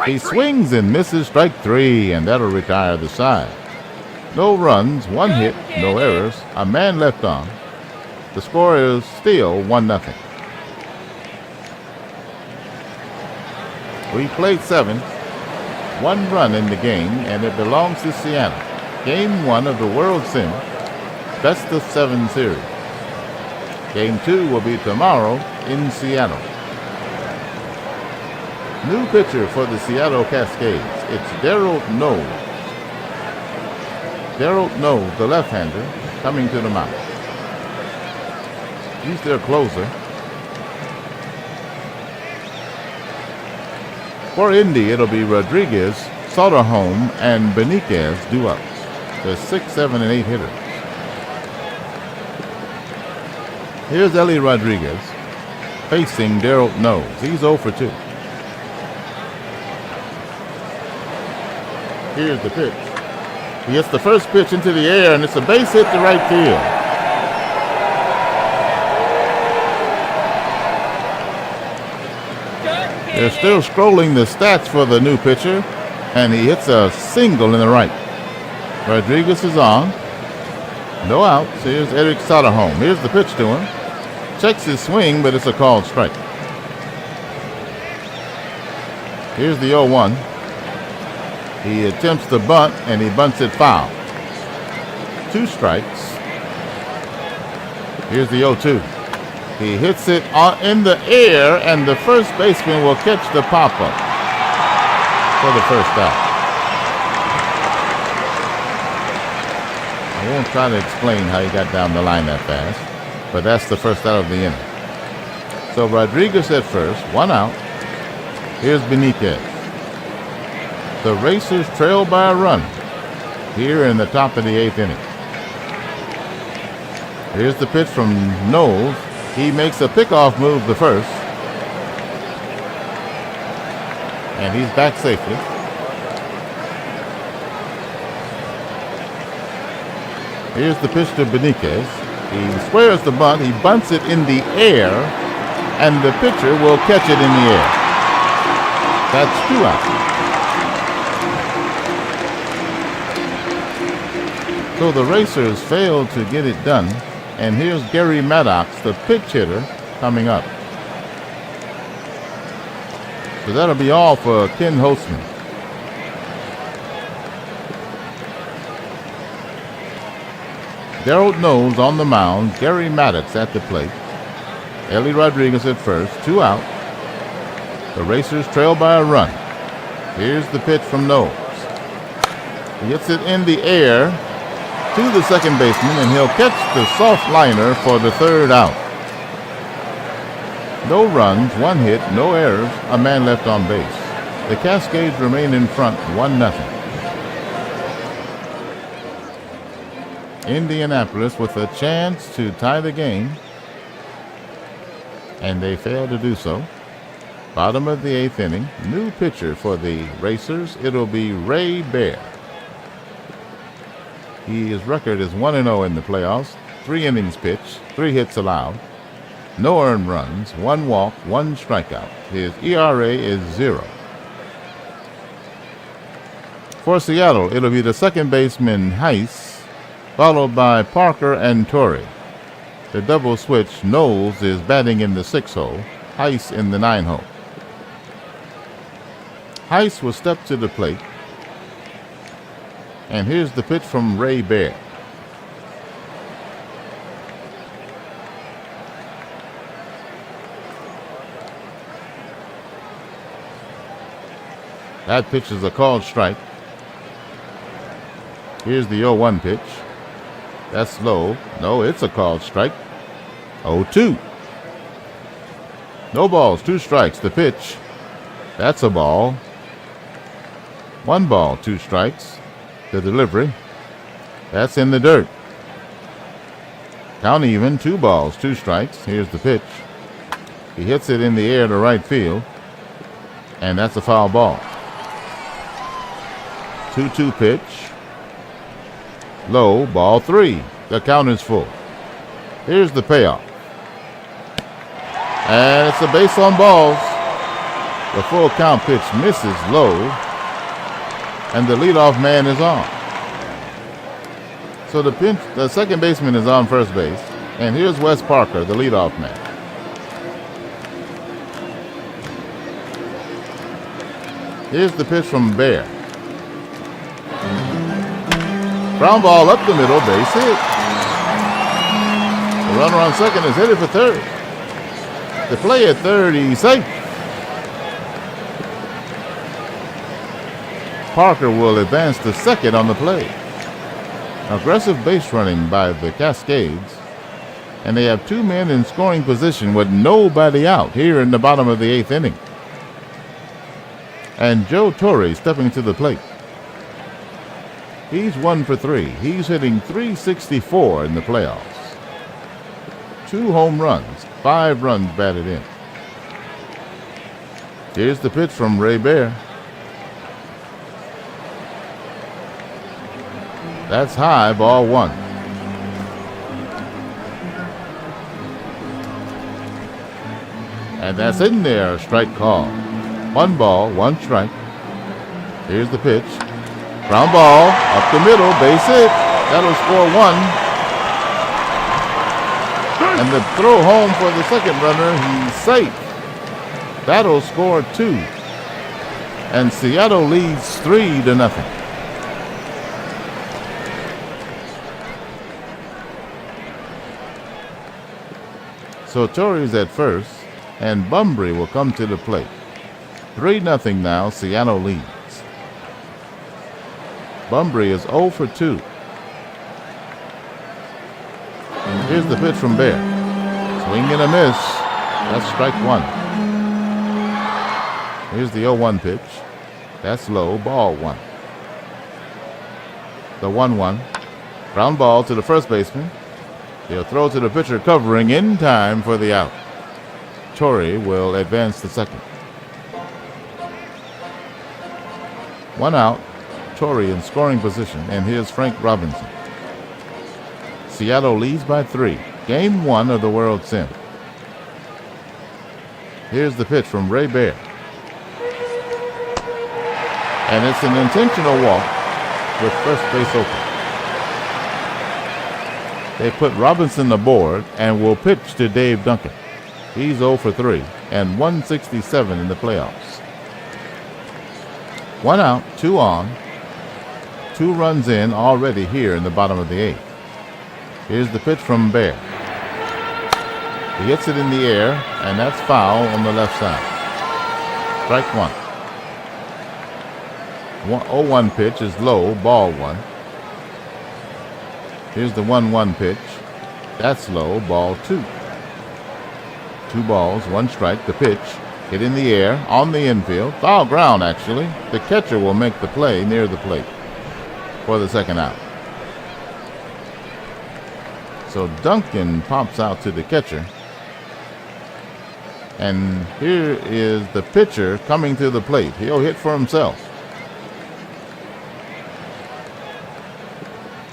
He swings and misses, strike 3, and that'll retire the side. No runs, 1 hit, no errors, a man left on. The score is still 1-0. We played 7, 1 run in the game, and it belongs to Seattle. Game 1 of the World Series, best of 7 series. Game 2 will be tomorrow in Seattle. New pitcher for the Seattle Cascades. It's Daryl Knowles. Daryl Knowles, the left-hander, coming to the mound. He's their closer. For Indy, it'll be Rodriguez, Soderholm, and Benitez due ups. The 6, 7, and 8 hitters. Here's Ellie Rodriguez facing Daryl Knowles. He's 0 for 2. Here's the pitch. He hits the first pitch into the air, and it's a base hit to right field. They're still scrolling the stats for the new pitcher, and he hits a single in the right. Rodriguez is on. No outs. Here's Eric Soderholm. Here's the pitch to him. Checks his swing, but it's a called strike. Here's the 0-1. He attempts the bunt, and he bunts it foul. 2 strikes. Here's the 0-2. He hits it in the air, and the first baseman will catch the pop-up for the first out. I won't try to explain how he got down the line that fast, but that's the first out of the inning. So Rodriguez at first, 1 out. Here's Benitez. The Racers trail by a run here in the top of the 8th inning. Here's the pitch from Knowles. He makes a pickoff move the first. And he's back safely. Here's the pitch to Benitez. He squares the bunt. He bunts it in the air, and the pitcher will catch it in the air. That's 2 outs. So the Racers failed to get it done, and here's Gary Maddox, the pitch hitter, coming up. So that'll be all for Ken Holtzman. Daryl Knowles on the mound, Gary Maddox at the plate. Ellie Rodriguez at first, 2 out. The Racers trail by a run. Here's the pitch from Knowles. He hits it in the air to the second baseman, and he'll catch the soft liner for the 3rd out. No runs, 1 hit, no errors, a man left on base. The Cascades remain in front, 1-0. Indianapolis with a chance to tie the game, and they fail to do so. Bottom of the 8th inning, new pitcher for the Racers. It'll be Ray Bear. His record is 1-0 in the playoffs, 3 innings pitched, 3 hits allowed, no earned runs, 1 walk, 1 strikeout. His ERA is 0. For Seattle, it'll be the second baseman Heiss, followed by Parker and Torrey. The double switch, Knowles is batting in the 6 hole, Heiss in the 9 hole. Heiss will step to the plate. And here's the pitch from Ray Bear. That pitch is a called strike. Here's the 0-1 pitch. That's low. No, it's a called strike. 0-2. No balls, 2 strikes. The pitch. That's a ball. 1 ball, 2 strikes. The delivery. That's in the dirt. Count even, 2 balls, 2 strikes. Here's the pitch. He hits it in the air to right field, and that's a foul ball. 2-2 pitch. Low, ball 3. The count is full. Here's the payoff. And it's a base on balls. The full count pitch misses low, and the leadoff man is on. So the second baseman is on first base, and here's Wes Parker, the leadoff man. Here's the pitch from Bear. Ground ball up the middle, base hit. The runner on second is headed for third. The play at third, he's safe. Parker will advance to second on the play. Aggressive base running by the Cascades, and they have two men in scoring position with nobody out here in the bottom of the eighth inning. And Joe Torre stepping to the plate. He's 1 for 3. He's hitting .364 in the playoffs. 2 home runs, 5 runs batted in. Here's the pitch from Ray Bear. That's high, ball 1. And that's in there, strike call. 1 ball, 1 strike. Here's the pitch. Ground ball, up the middle, base hit. That'll score 1. And the throw home for the second runner, he's safe. That'll score 2. And Seattle leads 3-0. So Torres at first, and Bunbury will come to the plate. 3-0 now, Seattle leads. Bunbury is 0 for 2. And here's the pitch from Bear. Swing and a miss. That's strike 1. Here's the 0-1 pitch. That's low, ball 1. The 1-1. Ground ball to the first baseman. He'll throw to the pitcher covering in time for the out. Torre will advance to second. 1 out. Torre in scoring position, and here's Frank Robinson. Seattle leads by 3. Game 1 of the World Series. Here's the pitch from Ray Bear. And it's an intentional walk with first base open. They put Robinson aboard and will pitch to Dave Duncan. He's 0 for 3 and 167 in the playoffs. 1 out, 2 on. 2 runs in already here in the bottom of the 8th. Here's the pitch from Bear. He hits it in the air, and that's foul on the left side. Strike 1. 0-1 pitch is low, ball 1. Here's the 1-1 pitch. That's low, ball 2. 2 balls, 1 strike. The pitch hit in the air on the infield. Foul ground, actually. The catcher will make the play near the plate for the second out. So Duncan pops out to the catcher. And here is the pitcher coming to the plate. He'll hit for himself.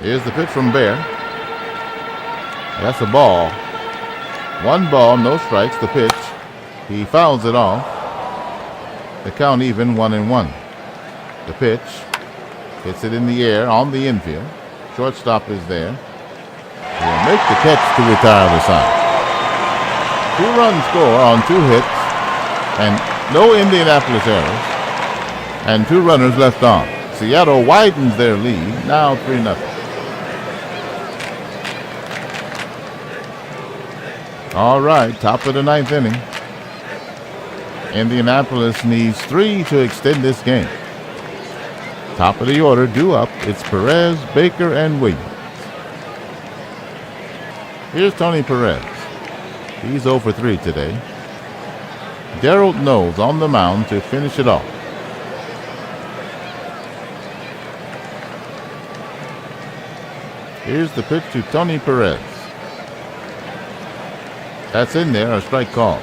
Here's the pitch from Bear. That's a ball. 1 ball, no strikes. The pitch. He fouls it off. The count even, 1-1. The pitch. Hits it in the air on the infield. Shortstop is there. He'll make the catch to retire the side. 2-run score on 2 hits. And no Indianapolis errors. And 2 runners left on. Seattle widens their lead. Now 3-0. All right, top of the 9th inning. Indianapolis needs 3 to extend this game. Top of the order, due up. It's Perez, Baker, and Williams. Here's Tony Perez. He's 0 for 3 today. Darrell Knowles on the mound to finish it off. Here's the pitch to Tony Perez. That's in there, a strike call.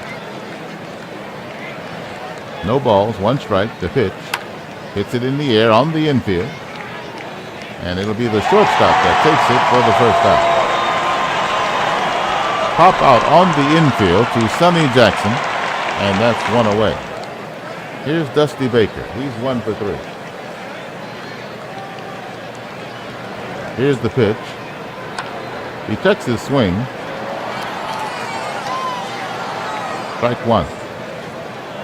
No balls, 1 strike. The pitch. Hits it in the air on the infield. And it'll be the shortstop that takes it for the first out. Pop out on the infield to Sonny Jackson. And that's 1 away. Here's Dusty Baker. He's 1 for 3. Here's the pitch. He checks his swing. Strike 1.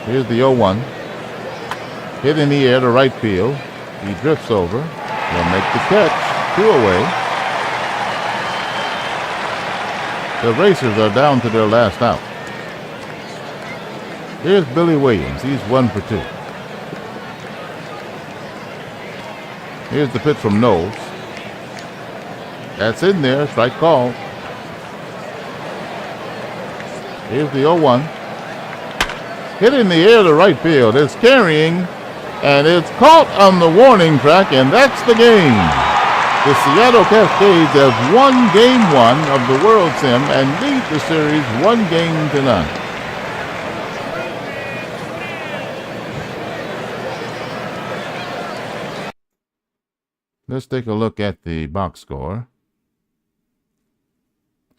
Here's the 0-1. Hit in the air to right field. He drifts over. He'll make the catch. 2 away. The Racers are down to their last out. Here's Billy Williams. He's 1 for 2. Here's the pitch from Knowles. That's in there. Strike call. Here's the 0-1. Hit in the air to right field. It's carrying, and it's caught on the warning track, and that's the game. The Seattle Cascades have won Game 1 of the World Sim and lead the series 1-0. Let's take a look at the box score.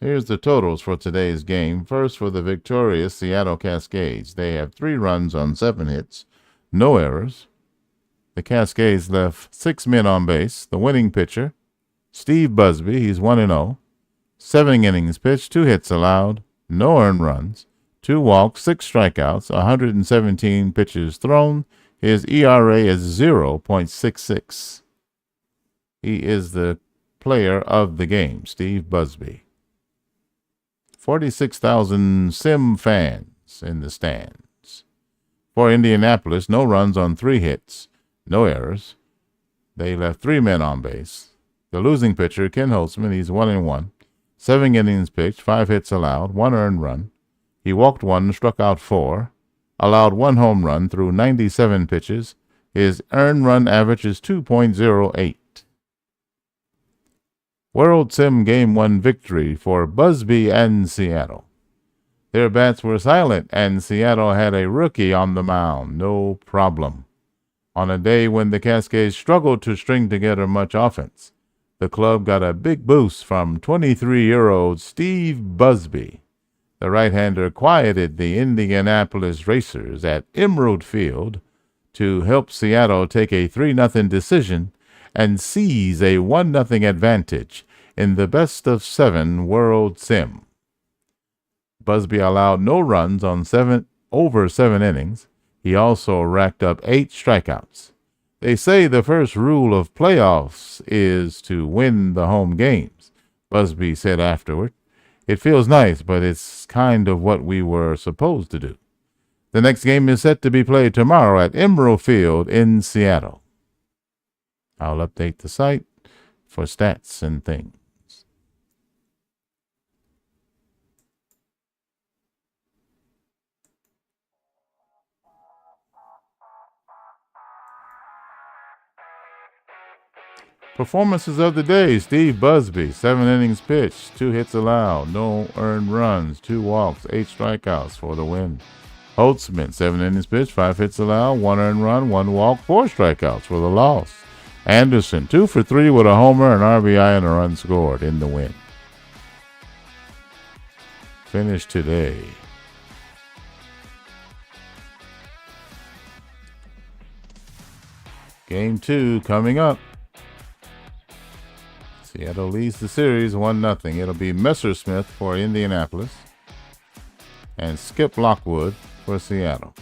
Here's the totals for today's game. First, for the victorious Seattle Cascades. They have 3 runs on 7 hits, no errors. The Cascades left 6 men on base. The winning pitcher, Steve Busby, he's 1-0. 7 innings pitched, 2 hits allowed, no earned runs, 2 walks, 6 strikeouts, 117 pitches thrown. His ERA is 0.66. He is the player of the game, Steve Busby. 46,000 Sim fans in the stands. For Indianapolis, no runs on 3 hits, no errors. They left 3 men on base. The losing pitcher, Ken Holtzman, he's 1-1. 7 innings pitched, 5 hits allowed, 1 earned run. He walked 1, struck out 4, allowed 1 home run through 97 pitches. His earned run average is 2.08. World Sim Game 1 victory for Busby and Seattle. Their bats were silent, and Seattle had a rookie on the mound. No problem. On a day when the Cascades struggled to string together much offense, the club got a big boost from 23-year-old Steve Busby. The right-hander quieted the Indianapolis Racers at Emerald Field to help Seattle take a 3-0 decision and seize a 1-0 advantage in the best-of-7 World Sim. Busby allowed no runs on over 7 innings. He also racked up 8 strikeouts. They say the first rule of playoffs is to win the home games, Busby said afterward. It feels nice, but it's kind of what we were supposed to do. The next game is set to be played tomorrow at Emerald Field in Seattle. I'll update the site for stats and things. Performances of the day. Steve Busby, 7 innings pitched, 2 hits allowed, no earned runs, 2 walks, 8 strikeouts for the win. Holtzman, 7 innings pitched, 5 hits allowed, 1 earned run, 1 walk, 4 strikeouts for the loss. Anderson, 2 for 3 with a homer, an RBI, and a run scored in the win. Finish today. Game 2 coming up. Seattle leads the series 1-0. It'll be Messersmith for Indianapolis and Skip Lockwood for Seattle.